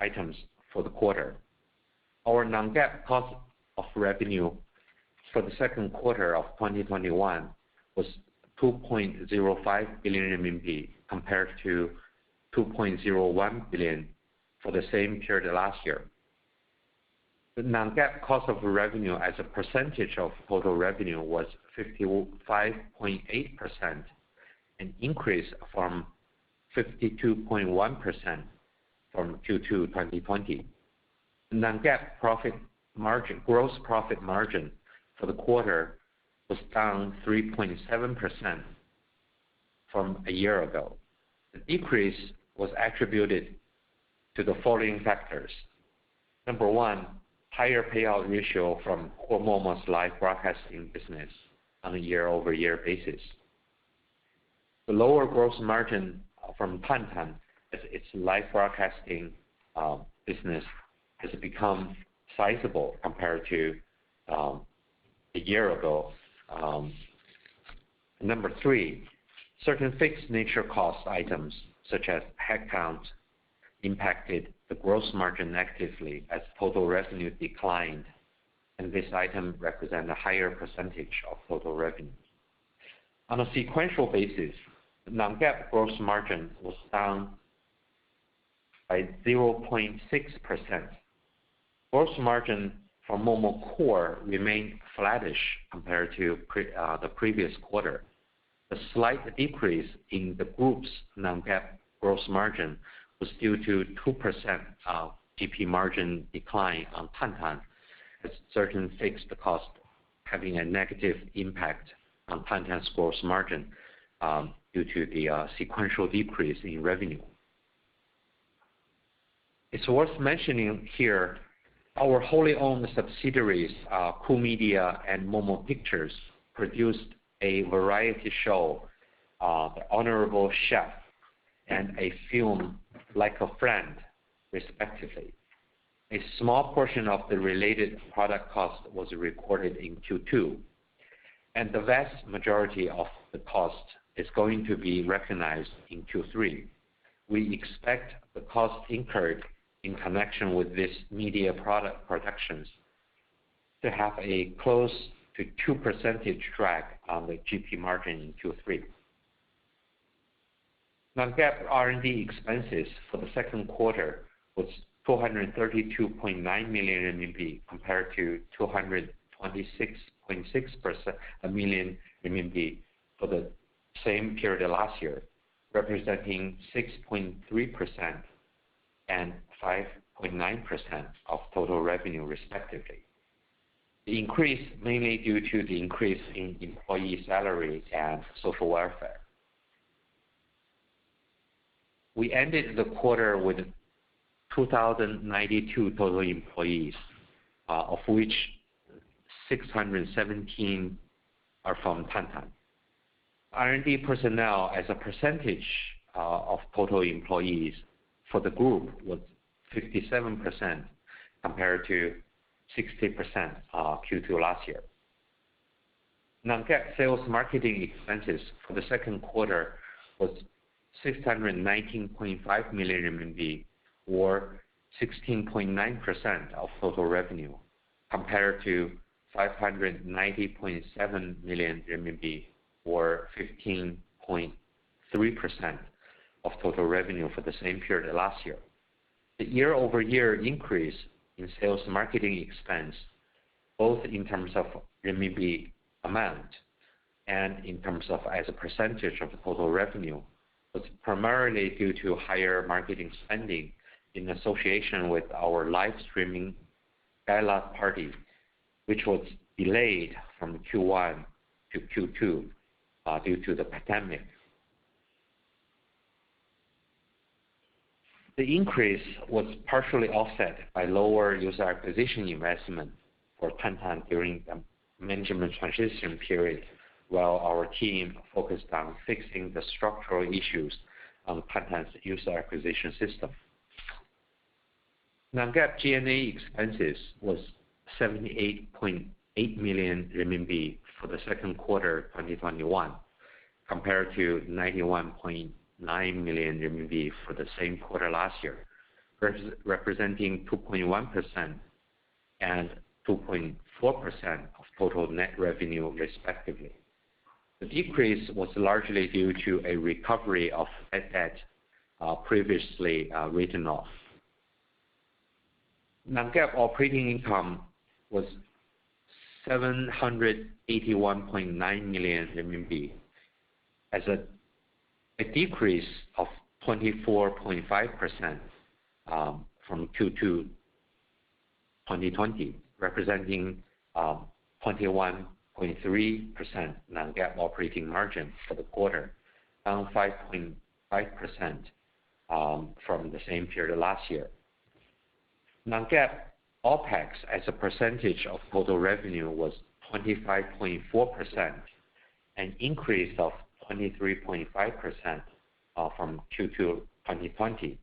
items for the quarter. Our non-GAAP cost of revenue for the second quarter of 2021 was 2.05 billion RMB compared to 2.01 billion for the same period last year. The non-GAAP cost of revenue as a percentage of total revenue was 55.8%, an increase from 52.1% from Q2 2020. Non-GAAP gross profit margin for the quarter was down 3.7% from a year ago. The decrease was attributed to the following factors. Number one, higher payout ratio from core MOMO's live broadcasting business on a year-over-year basis. The lower gross margin from Tantan as its live broadcasting business has become sizable compared to a year ago. Number three, certain fixed nature cost items such as headcount impacted the gross margin negatively as total revenue declined, and this item represents a higher percentage of total revenue. On a sequential basis, the non-GAAP gross margin was down by 0.6%. Gross margin for MOMO Core remained flattish compared to the previous quarter. The slight decrease in the group's non-GAAP gross margin was due to 2% GP margin decline on Tantan, as certain fixed costs having a negative impact on Tantan's gross margin due to the sequential decrease in revenue. It's worth mentioning here, our wholly owned subsidiaries, Cool Media and MOMO Pictures, produced a variety show, The Honorable Chef, and a film, Like a Friend, respectively. A small portion of the related product cost was recorded in Q2, and the vast majority of the cost is going to be recognized in Q3. We expect the cost incurred in connection with this media product productions to have a close to 2% drag on the GP margin in Q3. Non-GAAP R&D expenses for the second quarter was 232.9 million RMB compared to 226.6 million RMB for the same period last year, representing 6.3% and 5.9% of total revenue respectively. The increase mainly due to the increase in employee salary and social welfare. We ended the quarter with 2,092 total employees, of which 617 are from Tantan. R&D personnel as a percentage of total employees for the group was 57% compared to 60% Q2 last year. Non-GAAP sales marketing expenses for the second quarter was 619.5 million RMB, or 16.9% of total revenue, compared to 590.7 million RMB, or 15.3% of total revenue for the same period last year. The year-over-year increase in sales marketing expense, both in terms of renminbi amount and in terms of as a percentage of total revenue, was primarily due to higher marketing spending in association with our live streaming gala party, which was delayed from Q1 to Q2 due to the pandemic. The increase was partially offset by lower user acquisition investment for Tantan during the management transition period, while our team focused on fixing the structural issues on Tantan's user acquisition system. Non-GAAP G&A expenses was 78.8 million RMB for the second quarter 2021, compared to 91.9 million RMB for the same quarter last year, representing 2.1% and 2.4% of total net revenue, respectively. The decrease was largely due to a recovery of bad debt previously written off. Non-GAAP operating income was 781.9 million RMB, as a decrease of 24.5% from Q2 2020, representing 21.3% non-GAAP operating margin for the quarter, down 5.5% from the same period last year. Non-GAAP OPEX as a percentage of total revenue was 25.4%, an increase of 23.5% from Q2 2020.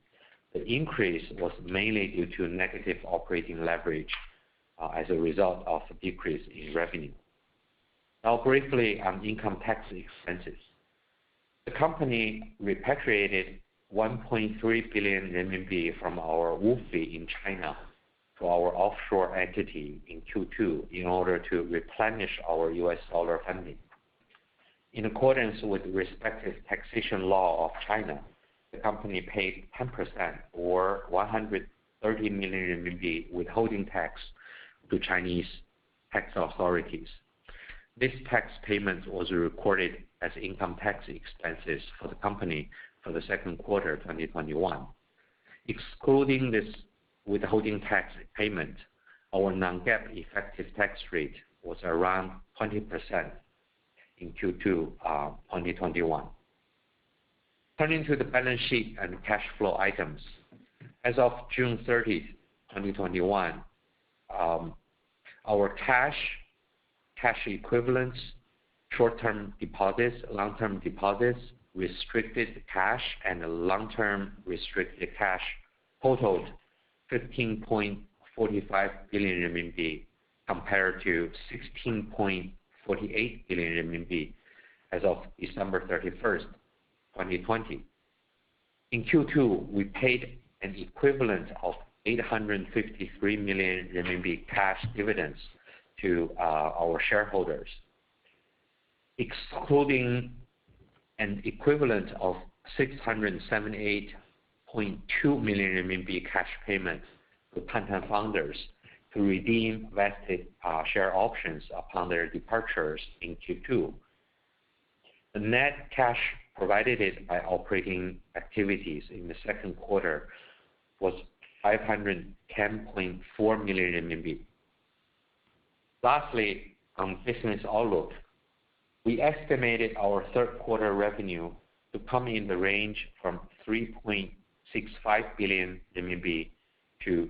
The increase was mainly due to negative operating leverage as a result of a decrease in revenue. Now briefly on income tax expenses. The company repatriated 1.3 billion RMB from our WFOE in China to our offshore entity in Q2 in order to replenish our US dollar funding. In accordance with respective taxation law of China, the company paid 10% or 130 million RMB withholding tax to Chinese tax authorities. This tax payment was recorded as income tax expenses for the company for the second quarter 2021. Excluding this withholding tax payment, our non-GAAP effective tax rate was around 20% in Q2 2021. Turning to the balance sheet and cash flow items. As of June 30, 2021, our cash equivalents, short-term deposits, long-term deposits, restricted cash, and long-term restricted cash totaled 15.45 billion RMB compared to 16.48 billion RMB as of December 31st, 2020. In Q2, we paid an equivalent of 853 million RMB cash dividends to our shareholders. Excluding an equivalent of 678.2 million RMB cash payments to Tantan founders to redeem vested share options upon their departures in Q2. The net cash provided by operating activities in the second quarter was 510.4 million RMB. Lastly, on business outlook, we estimated our third quarter revenue to come in the range from 3.65 billion RMB to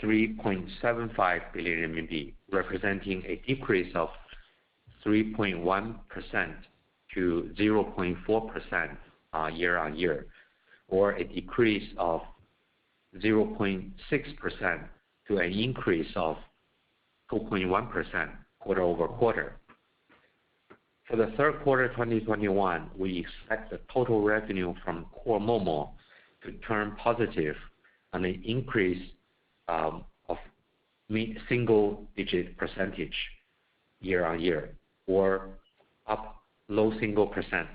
3.75 billion RMB, representing a decrease of 3.1% to 0.4% year-on-year, or a decrease of 0.6% to an increase of 2.1% quarter-over-quarter. For the third quarter 2021, we expect the total revenue from core MOMO to turn positive on an increase of mid-single-digit percentage year-on-year, or up low single-digit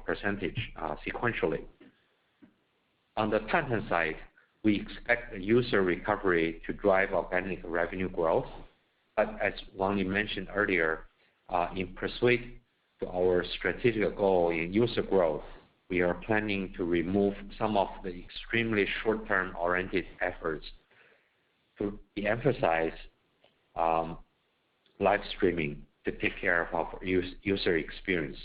percentage sequentially. On the Tantan side, we expect the user recovery to drive organic revenue growth. But as Wang Li mentioned earlier, in pursuit to our strategic goal in user growth, we are planning to remove some of the extremely short-term oriented efforts to de-emphasize live streaming to take care of our user experience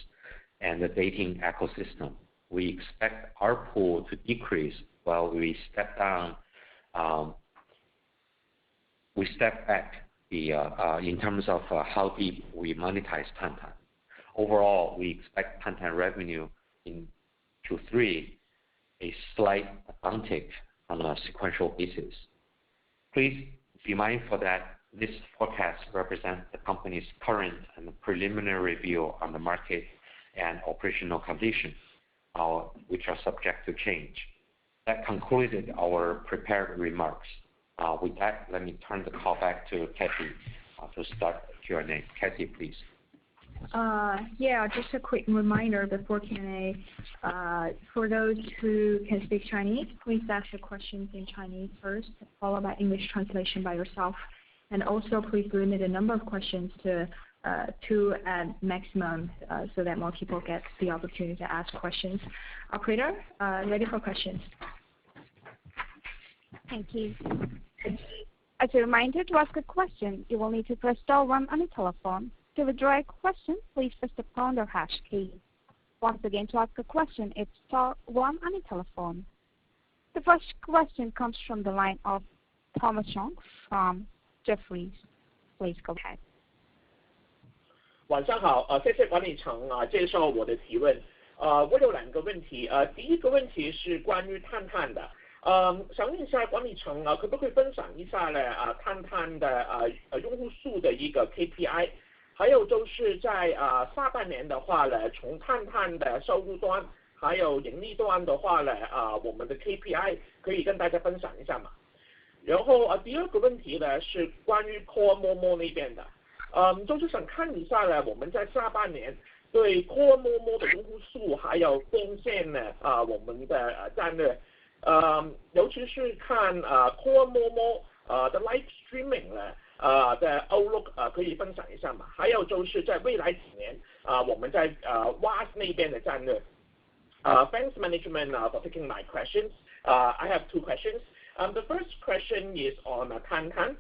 and the dating ecosystem. We expect our pool to decrease while we step back in terms of how deep we monetize Tantan. Overall, we expect Tantan revenue in Q3 a slight downtick on a sequential basis. Please be mindful that this forecast represents the company's current and preliminary view on the market and operational conditions, which are subject to change. That concluded our prepared remarks. With that, let me turn the call back to Kathy to start Q&A. Kathy, please. Yeah, just a quick reminder before Q&A. For those who can speak Chinese, please ask your questions in Chinese first, followed by English translation by yourself. And also, please limit the number of questions to 2 at maximum so that more people get the opportunity to ask questions. Operator, ready for questions. Thank you. As a reminder, to ask a question, you will need to press star 1 on your telephone. To withdraw a question, please press the pound or hash key. Once again, to ask a question, it's star 1 on your telephone. The first question comes from the line of Thomas Chong from Jefferies. Please go ahead. 晚上好，谢谢管理层介绍我的提问。我有2个问题，第一个问题是关于探探的，想问一下管理层可不可以分享一下呢？探探的用户数的一个 KPI， 还有就是在下半年的话呢，从探探的收入端还有盈利端的话呢，我们的 KPI 可以跟大家分享一下吗？然后第二个问题呢是关于 Core MOMO 那边的。就是想看一下呢，我们在下半年对 Core MOMO 的用户数还有变现呢，我们的战略，尤其是看Core MOMO 的 Live Streaming 呢的 outlook 可以分享一下嘛？还有就是在未来几年我们在WAS 那边的战略。Thanks management for taking my questions. I have 2 questions. The first question is on Tantan.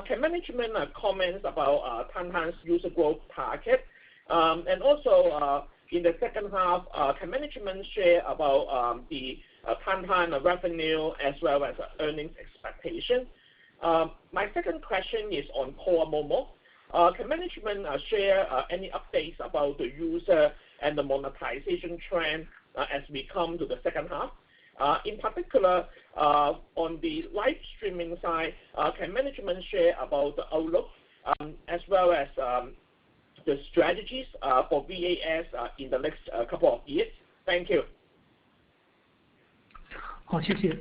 Can management comment about Tantan's user growth target? And also in the second half, can management share about the Tantan revenue as well as earnings expectation? My second question is on Core MOMO. Can management share any updates about the user and the monetization trend as we come to the second half? In particular, on the live streaming side, can management share about the outlook as well as the strategies for VAS in the next couple of years? Thank you. 好，谢谢。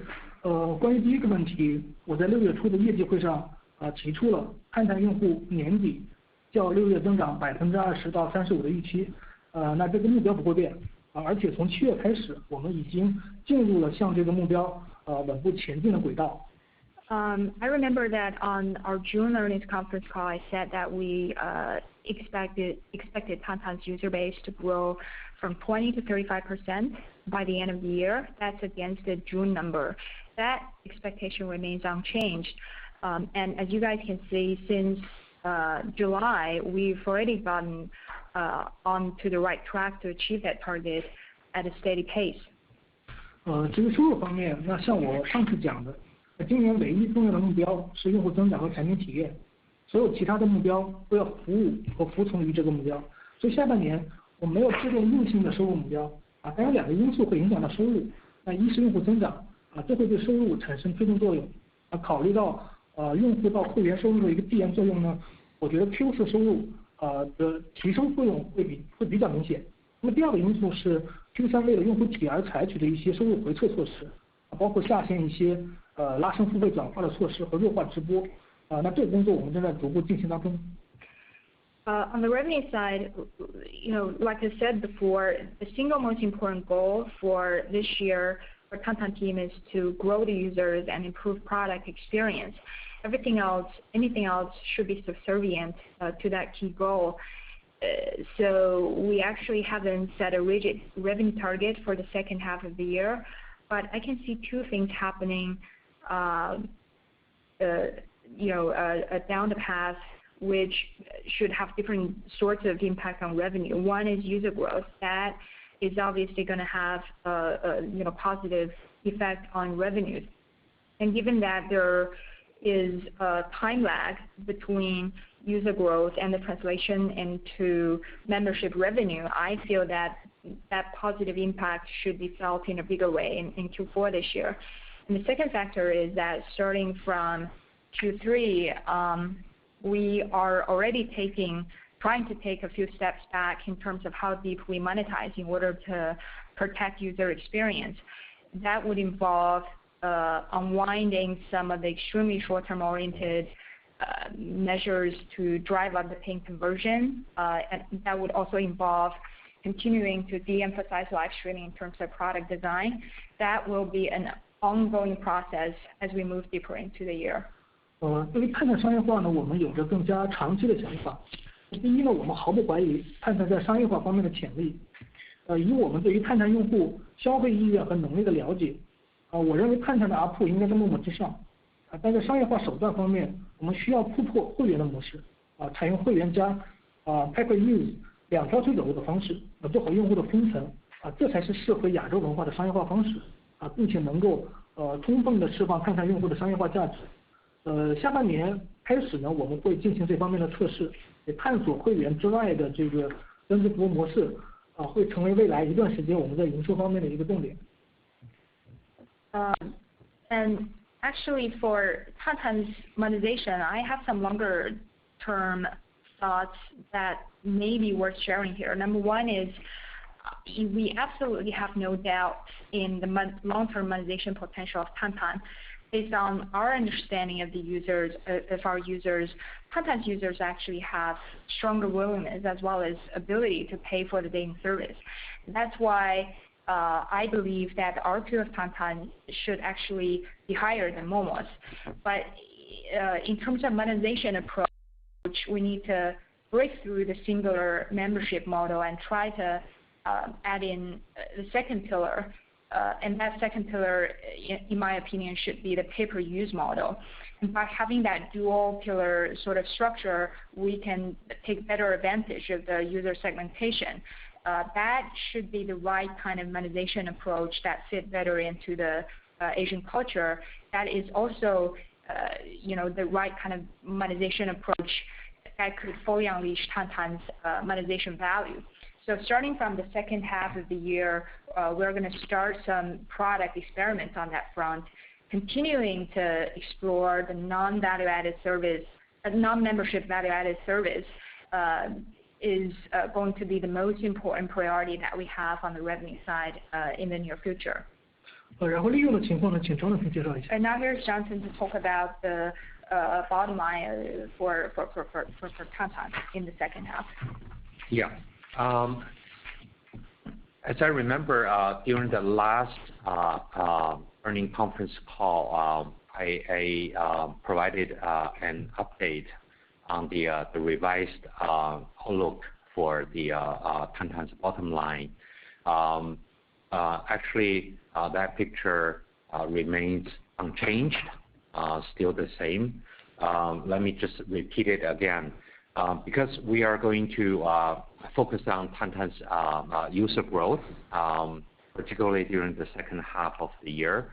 关于第一个问题，我在6月初的业绩会上提出了探探用户年底较6月增长20%到35%的预期，那这个目标不会变。而且从7月开始，我们已经进入了向这个目标稳步前进的轨道。I remember that on our June earnings conference call, I said that we expected Tantan's user base to grow from 20 to 35% by the end of the year. That's against the June number. That expectation remains unchanged. And as you guys can see, since July, we've already gotten onto the right track to achieve that target at a steady pace. 至于收入方面，那像我上次讲的，今年唯一重要的目标是用户增长和产品体验，所有其他的目标都要服务和服从于这个目标。所以下半年我们没有制定硬性的收入目标，当然2个因素会影响到收入，那一是用户增长，这会对收入产生推动作用。考虑到用户到会员收入的一个递延作用呢，我觉得 Q4 收入的提升作用会比较明显。那么第2个因素是 Q3 为了用户体验而采取的一些收入回撤措施，包括下线一些拉升付费转化的措施和弱化直播，那这个工作我们正在逐步进行当中。On the revenue side, like I said before, the single most important goal for this year for Tantan team is to grow the users and improve product experience. Anything else should be subservient to that key goal. So we actually haven't set a rigid revenue target for the second half of the year, but I can see 2 things happening, down the path, which should have different sorts of impact on revenue. One is user growth. That is obviously going to have a positive effect on revenues. And given that there is a time lag between user growth and the translation into membership revenue, I feel that positive impact should be felt in a bigger way in Q4 this year. And the second factor is that starting from Q3, we are already trying to take a few steps back in terms of how deep we monetize in order to protect user experience. That would involve unwinding some of the extremely short-term oriented measures to drive up the paying conversion, and that would also involve continuing to de-emphasize live streaming in terms of product design. That will be an ongoing process as we move deeper into the year. 对于探探商业化呢，我们有着更加长期的想法。第一呢，我们毫不怀疑探探在商业化方面的潜力。以我们对于探探用户消费意愿和能力的了解，我认为探探的 ARPU 应该在陌陌之上。但在商业化手段方面，我们需要突破会员的模式，采用会员加pay per use 两条腿走路的方式，做好用户的分层，这才是适合亚洲文化的商业化方式，并且能够充分的释放探探用户的商业化价值。下半年开始呢，我们会进行这方面的测试，也探索会员之外的这个增值服务模式，会成为未来一段时间我们在营收方面的一个重点。And actually for Tantan's monetization, I have some longer term thoughts that may be worth sharing here. Number one is we absolutely have no doubt in the long-term monetization potential of Tantan. Based on our understanding of the users, Tantan's users actually have stronger willingness as well as ability to pay for the dating service. That's why I believe that the ARPU of Tantan should actually be higher than Momo's. But in terms of monetization approach, we need to break through the singular membership model and try to add in the second pillar. And that second pillar, in my opinion, should be the pay-per-use model. And by having that dual pillar sort of structure, we can take better advantage of the user segmentation. That should be the right kind of monetization approach that fit better into the Asian culture. That is also, the right kind of monetization approach that could fully unleash Tantan's monetization value. So starting from the second half of the year, we're going to start some product experiments on that front, continuing to explore the non-value-added service, non-membership value-added service is going to be the most important priority that we have on the revenue side in the near future. 然后利用的情况呢，请张总介绍一下。And now here's Johnson to talk about the bottom line for Tantan in the second half. Yeah. As I remember, during the last earnings conference call, I provided an update on the revised outlook for the Tantan's bottom line. Actually, that picture remains unchanged, still the same. Let me just repeat it again. Because we are going to focus on Tantan's user growth, particularly during the second half of the year.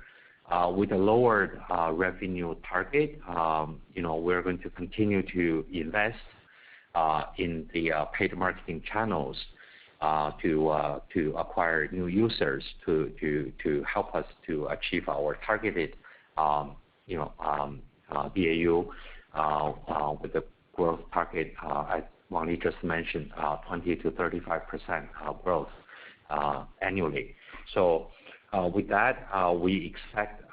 With a lowered revenue target, we're going to continue to invest in the paid marketing channels to acquire new users to help us to achieve our targeted BAU with the growth target, as Wang Li just mentioned, 20 to 35% growth annually. So with that, we expect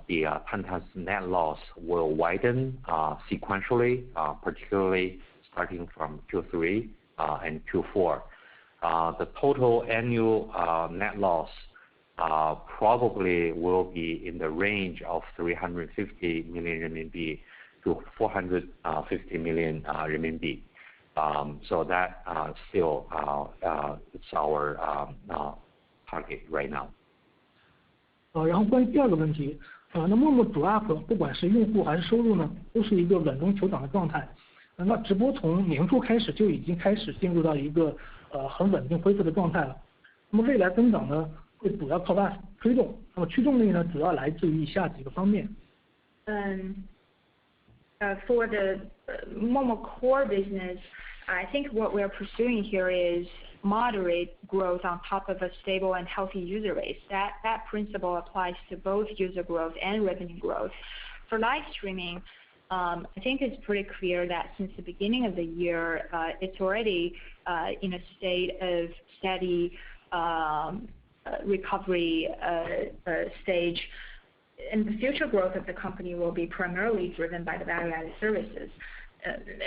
the Tantan's net loss will widen sequentially, particularly starting from Q3 and Q4. The total annual net loss probably will be in the range of 350 million RMB to 450 million RMB. So that still it's our target right now. 然后关于第二个问题，那陌陌主 app 不管是用户还是收入呢，都是一个稳中求涨的状态。那直播从年初开始就已经开始进入到一个很稳定恢复的状态了。那么未来增长呢，会主要靠 VAS 推动，那么驱动力呢，主要来自于以下几个方面。For the MOMO core business, I think what we are pursuing here is moderate growth on top of a stable and healthy user base. That principle applies to both user growth and revenue growth. For live streaming, I think it's pretty clear that since the beginning of the year, it's already in a state of steady recovery stage. and the future growth of the company will be primarily driven by the value-added services,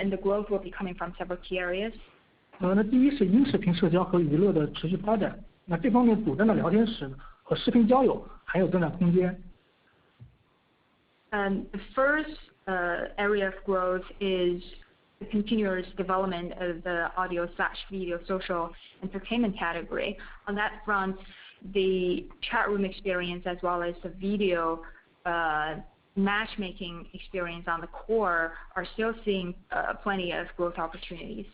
and the growth will be coming from several key areas. 那第一是音视频社交和娱乐的持续发展，那这方面主站的聊天室和视频交友还有增长空间。The first area of growth is the continuous development of the audio/video social entertainment category. On that front, the chat room experience as well as the video matchmaking experience on the core are still seeing plenty of growth opportunities.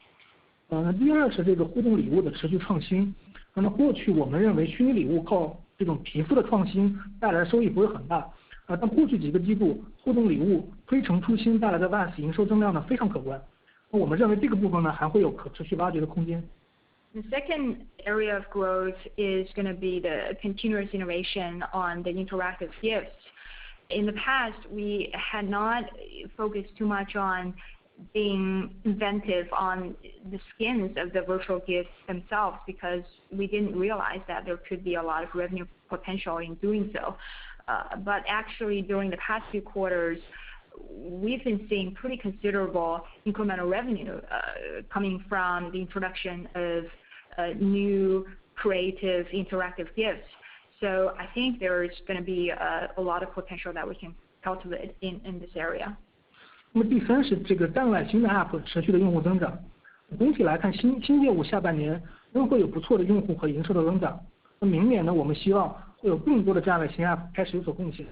第二是这个互动礼物的持续创新。那么过去我们认为虚拟礼物靠这种皮肤的创新带来的收益不会很大，但过去几个季度互动礼物推陈出新带来的 VAS 营收增量呢非常可观。那我们认为这个部分呢还会有可持续挖掘的空间。The second area of growth is going to be the continuous innovation on the interactive gifts. In the past, we had not focused too much on being inventive on the skins of the virtual gifts themselves because we didn't realize that there could be a lot of revenue potential in doing so. But actually, during the past few quarters, we've been seeing pretty considerable incremental revenue coming from the introduction of new creative interactive gifts. So I think there's going to be a lot of potential that we can cultivate in this area. 那么第三是这个站外新的 App 持续的用户增长。总体来看，新业务下半年仍会有不错的用户和营收的增长。那明年呢，我们希望会有更多的站外新 App 开始有所贡献。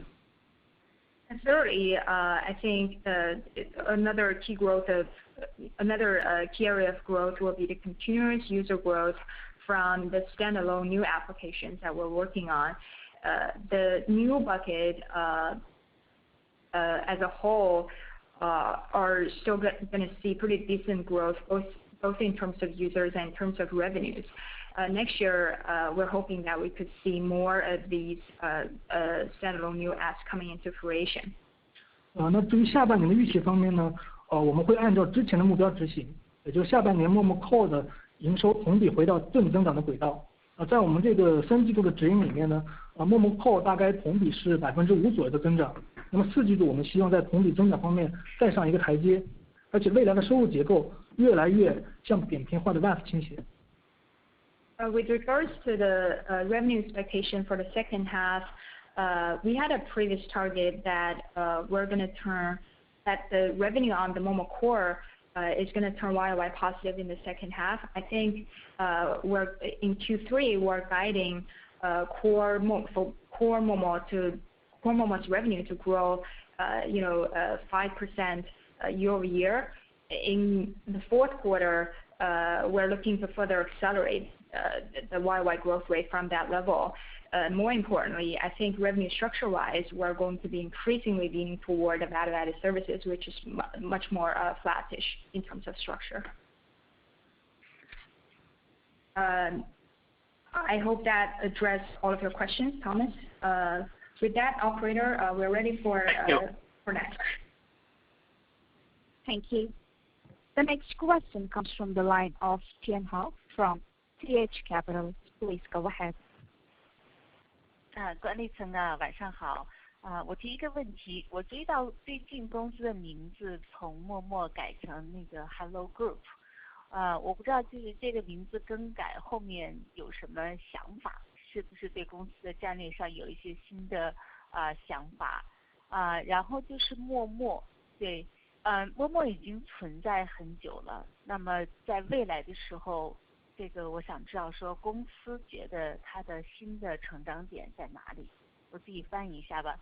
And thirdly, I think another key area of growth will be the continuous user growth from the standalone new applications that we're working on. The new bucket as a whole are still going to see pretty decent growth, both in terms of users and in terms of revenues. Next year, we're hoping that we could see more of these standalone new apps coming into fruition. 那至于下半年的预期方面呢，我们会按照之前的目标执行，也就是下半年 MOMO Core 的营收同比回到正增长的轨道。在我们这个3季度的指引里面呢，MOMO Core 大概同比是5%左右的增长。那么4季度我们希望在同比增长方面再上一个台阶，而且未来的收入结构越来越向扁平化的 VAS 倾斜。With regards to the revenue expectation for the second half, we had a previous target that that the revenue on the MOMO Core is going to turn YOY positive in the second half. I think we're in Q3 we're guiding core Momo's revenue to grow 5% year over year. In the fourth quarter, we're looking to further accelerate the YOY growth rate from that level. More importantly, I think revenue structure-wise, we're going to be increasingly leaning toward the value-added services, which is much more flattish in terms of structure. I hope that addressed all of your questions, Thomas. With that, operator, we're ready for next. Thank you. The next question comes from the line of Tian Hao from TH Capital. Please go ahead. 管理层啊，晚上好。我提一个问题，我注意到最近公司的名字从陌陌改成那个 Hello Group， 我不知道就是这个名字更改后面有什么想法，是不是对公司的战略上有一些新的想法？然后就是陌陌，对，陌陌已经存在很久了，那么在未来的时候。这个我想知道说公司觉得它的新的成长点在哪里？我自己翻译一下吧。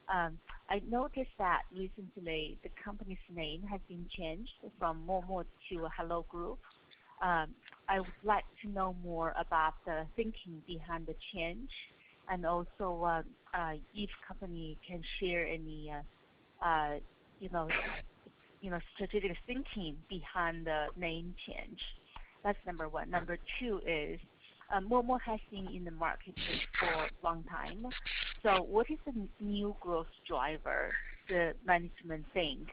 I noticed that recently the company's name has been changed from MOMO to Hello Group. I would like to know more about the thinking behind the change, and also if company can share any strategic thinking behind the name change. That's number one. Number two is MOMO has been in the market for a long time. So what is the new growth driver the management think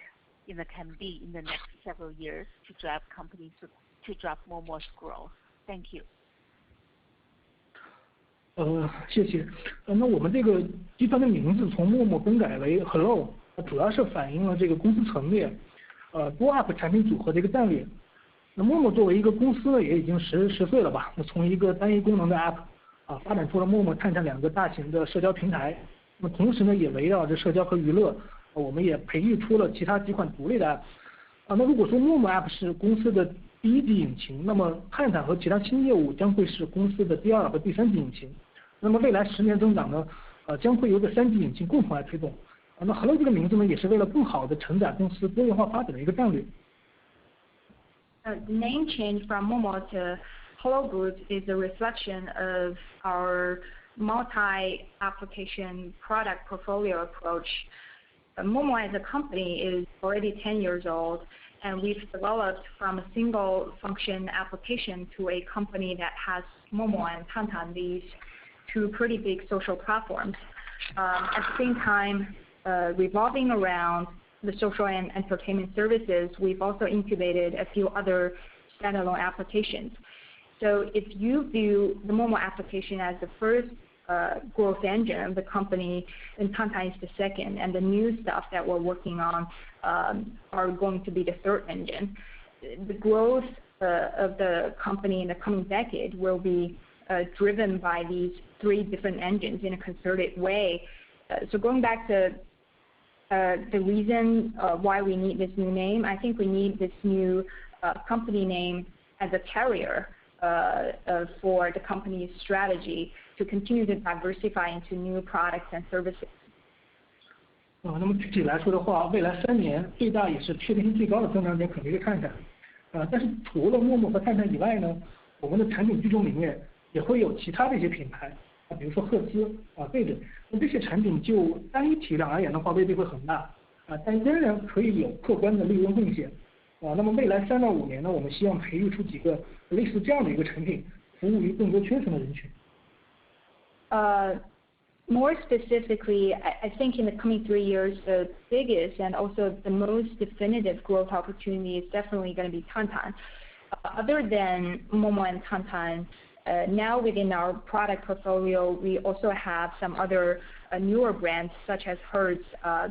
can be in the next several years to drive companies to drive MOMO's growth? Thank you. 谢谢。那我们这个集团的名字从陌陌更改为 Hello， 主要是反映了这个公司层面，多 App 产品组合的一个战略。那陌陌作为一个公司呢，也已经10岁了吧？那从一个单一功能的 App，发展出了陌陌、探探2个大型的社交平台。那么同时呢，也围绕着社交和娱乐，我们也培育出了其他几款独立的 App。那如果说陌陌 App 是公司的第1级引擎，那么探探和其他新业务将会是公司的第2和第3级引擎。那么未来10年增长呢，将会由这3级引擎共同来推动。那 Hello 这个名字呢，也是为了更好的承载公司多元化发展的一个战略。The name change from MOMO to Hello Group is a reflection of our multi-application product portfolio approach. MOMO as a company is already 10 years old, and we've developed from a single function application to a company that has MOMO and Tantan, these 2 pretty big social platforms. At the same time, revolving around the social and entertainment services, we've also incubated a few other standalone applications. So if you view the MOMO application as the first growth engine of the company, and Tantan is the second, and the new stuff that we're working on are going to be the third engine. The growth of the company in the coming decade will be driven by these 3 different engines in a concerted way. So going back to the reason why we need this new name, I think we need this new company name as a carrier for the company's strategy to continue to diversify into new products and services. 那么具体来说的话，未来3年最大也是确定性最高的增长点可能是探探。但是除了陌陌和探探以外呢，我们的产品矩阵里面也会有其他的一些品牌，比如说赫兹、贝贝。那这些产品就单一体量而言的话，未必会很大，但仍然可以有客观的利润贡献。那么未来3到5年呢，我们希望培育出几个类似这样的一个产品，服务于更多圈层的人群。More specifically, I think in the coming 3 years, the biggest and also the most definitive growth opportunity is definitely going to be Tantan. Other than MOMO and Tantan, now within our product portfolio, we also have some other newer brands such as Hertz,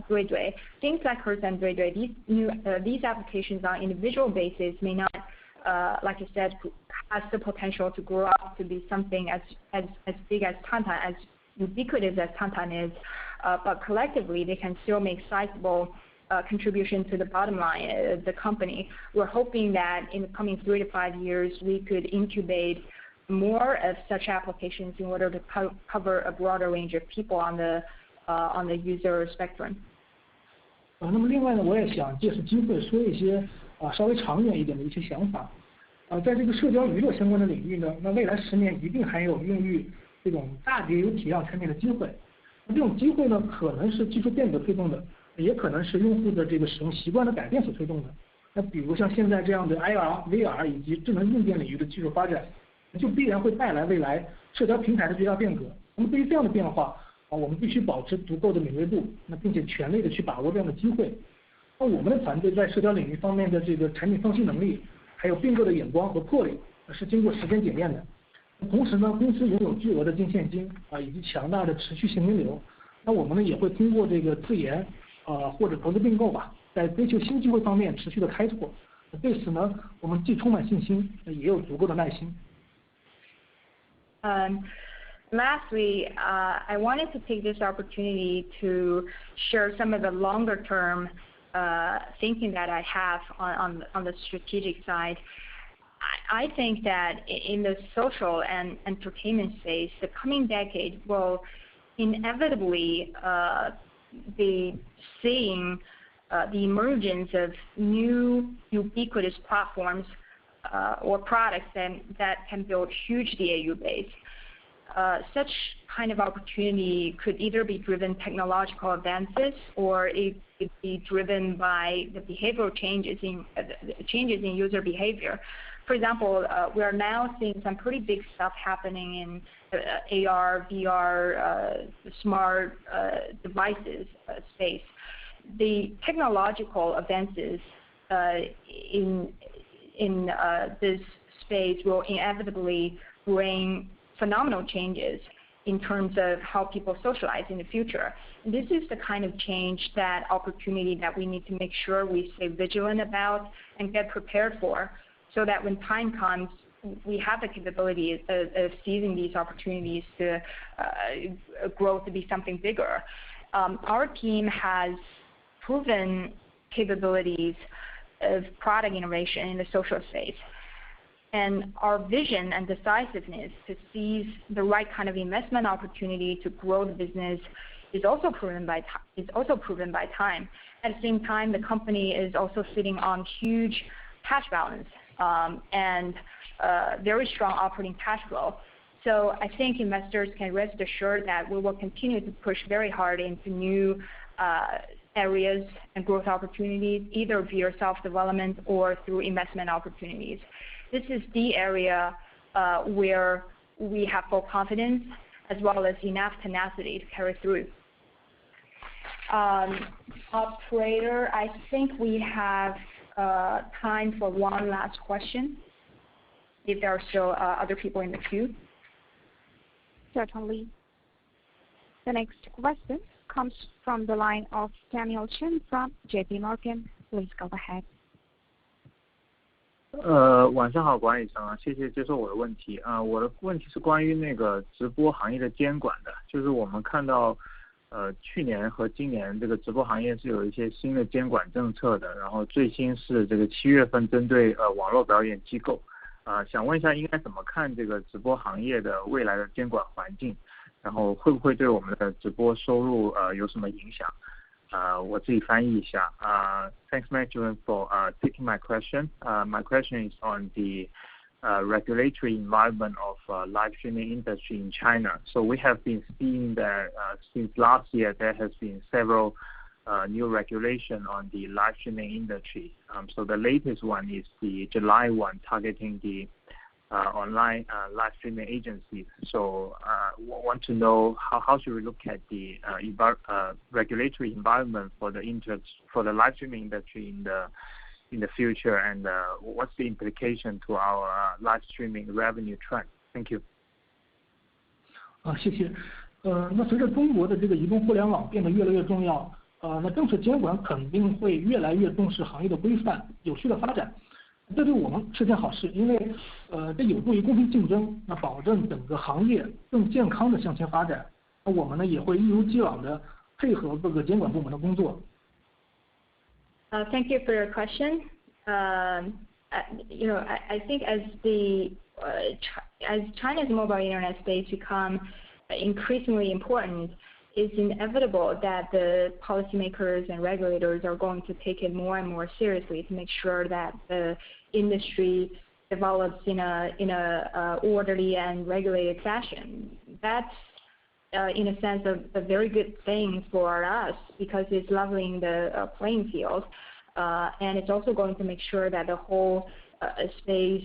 Duidui. Things like Hertz and Duidui, these applications on individual basis may not, like I said, has the potential to grow up to be something as big as Tantan, as ubiquitous as Tantan is, but collectively they can still make sizable contribution to the bottom line of the company. We're hoping that in the coming 3 to 5 years we could incubate more of such applications in order to cover a broader range of people on the user spectrum. 那么另外呢，我也想借此机会说一些稍微长远一点的一些想法。在这个社交娱乐相关的领域呢，那未来10年一定还有孕育这种大叠有体量产品的机会。那这种机会呢，可能是技术变革推动的，也可能是用户的这个使用习惯的改变所推动的。那比如像现在这样的 AR、VR 以及智能硬件领域的技术发展，就必然会带来未来社交平台的巨大变革。那么对于这样的变化，我们必须保持足够的敏锐度，并且全力的去把握这样的机会。那我们的团队在社交领域方面的这个产品创新能力，还有并购的眼光和魄力，是经过时间检验的。同时呢，公司拥有巨额的净现金以及强大的持续现金流。那我们呢也会通过这个自研或者投资并购吧，在追求新机会方面持续的开拓。对此呢，我们既充满信心，也有足够的耐心。Lastly, I wanted to take this opportunity to share some of the longer-term thinking that I have on the strategic side. I think that in the social and entertainment space, the coming decade will inevitably be seeing the emergence of new ubiquitous platforms or products that can build huge DAU base. Such kind of opportunity could either be driven technological advances, or it could be driven by the behavioral changes in user behavior. For example, we are now seeing some pretty big stuff happening in AR, VR, smart devices space. The technological advances in this space will inevitably bring phenomenal changes in terms of how people socialize in the future. And this is the kind of change, that opportunity that we need to make sure we stay vigilant about and get prepared for, so that when time comes, we have the capability of seizing these opportunities to grow to be something bigger. Our team has proven capabilities of product innovation in the social space. And our vision and decisiveness to seize the right kind of investment opportunity to grow the business is also proven by time. At the same time, the company is also sitting on huge cash balance and very strong operating cash flow. So I think investors can rest assured that we will continue to push very hard into new areas and growth opportunities, either via self-development or through investment opportunities. This is the area where we have full confidence as well as enough tenacity to carry through. Operator, I think we have time for one last question, if there are still other people in the queue. Certainly. The next question comes from the line of Daniel Chen from JP Morgan. Please go ahead. 晚上好，管理层啊，谢谢接受我的问题啊。我的问题是关于那个直播行业的监管的，就是我们看到去年和今年这个直播行业是有一些新的监管政策的，然后最新是这个7月份针对网络表演机构想问一下应该怎么看这个直播行业的未来的监管环境，然后会不会对我们的直播收入有什么影响？我自己翻译一下。Thanks management for taking my question. My question is on the regulatory environment of live streaming industry in China. So we have been seeing that since last year there has been several new regulation on the live streaming industry. So the latest one is the July one targeting the online live streaming agencies. So want to know how should we look at the regulatory environment for the live streaming industry in the future, and what's the implication to our live streaming revenue trend? Thank you. 谢谢。那随着中国的这个移动互联网变得越来越重要，那政策监管肯定会越来越重视行业的规范、有序的发展。这对我们是件好事，因为这有助于公平竞争，那保证整个行业更健康的向前发展。那我们呢也会一如既往的配合各个监管部门的工作。Thank you for your question. I think as China's mobile internet space become increasingly important, it's inevitable that the policymakers and regulators are going to take it more and more seriously to make sure that the industry develops in a orderly and regulated fashion. That's in a sense a very good thing for us because it's leveling the playing field, and it's also going to make sure that the whole space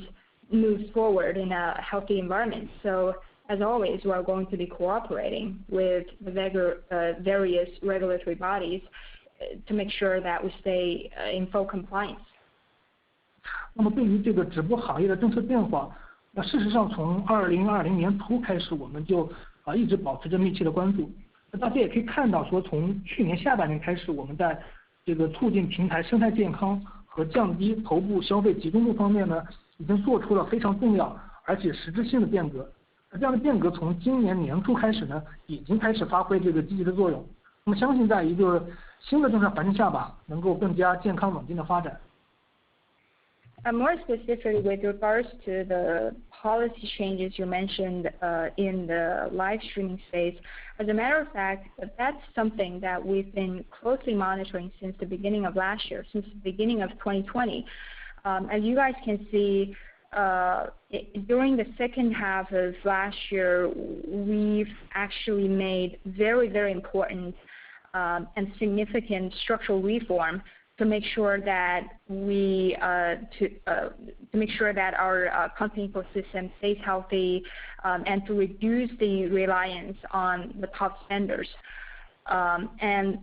moves forward in a healthy environment. So as always, we are going to be cooperating with the various regulatory bodies to make sure that we stay in full compliance. 那么对于这个直播行业的政策变化，那事实上从2020年初开始，我们就一直保持着密切的关注。那大家也可以看到，说从去年下半年开始，我们在这个促进平台生态健康和降低头部消费集中度方面呢，已经做出了非常重要而且实质性的变革。这样的变革从今年年初开始呢，已经开始发挥这个积极的作用。那么相信在一个新的政策环境下吧，能够更加健康稳定的发展。More specifically, with regards to the policy changes you mentioned in the live streaming space, as a matter of fact, that's something that we've been closely monitoring since the beginning of last year, since the beginning of 2020. As you guys can see, during the second half of last year, we've actually made very, very important and significant structural reform to make sure that our content ecosystem stays healthy and to reduce the reliance on the top spenders. And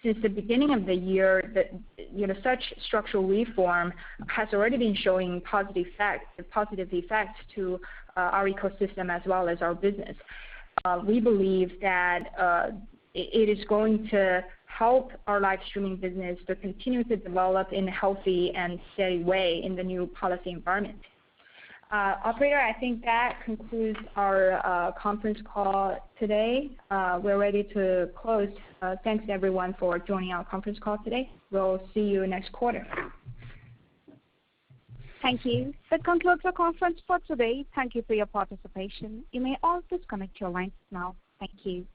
since the beginning of the year, such structural reform has already been showing positive effects to our ecosystem as well as our business. we believe that it is going to help our live streaming business to continue to develop in a healthy and steady way in the new policy environment. Operator, I think that concludes our conference call today. We're ready to close. Thanks everyone for joining our conference call today. We'll see you next quarter. Thank you. That concludes our conference for today. Thank you for your participation. You may all disconnect your lines now. Thank you.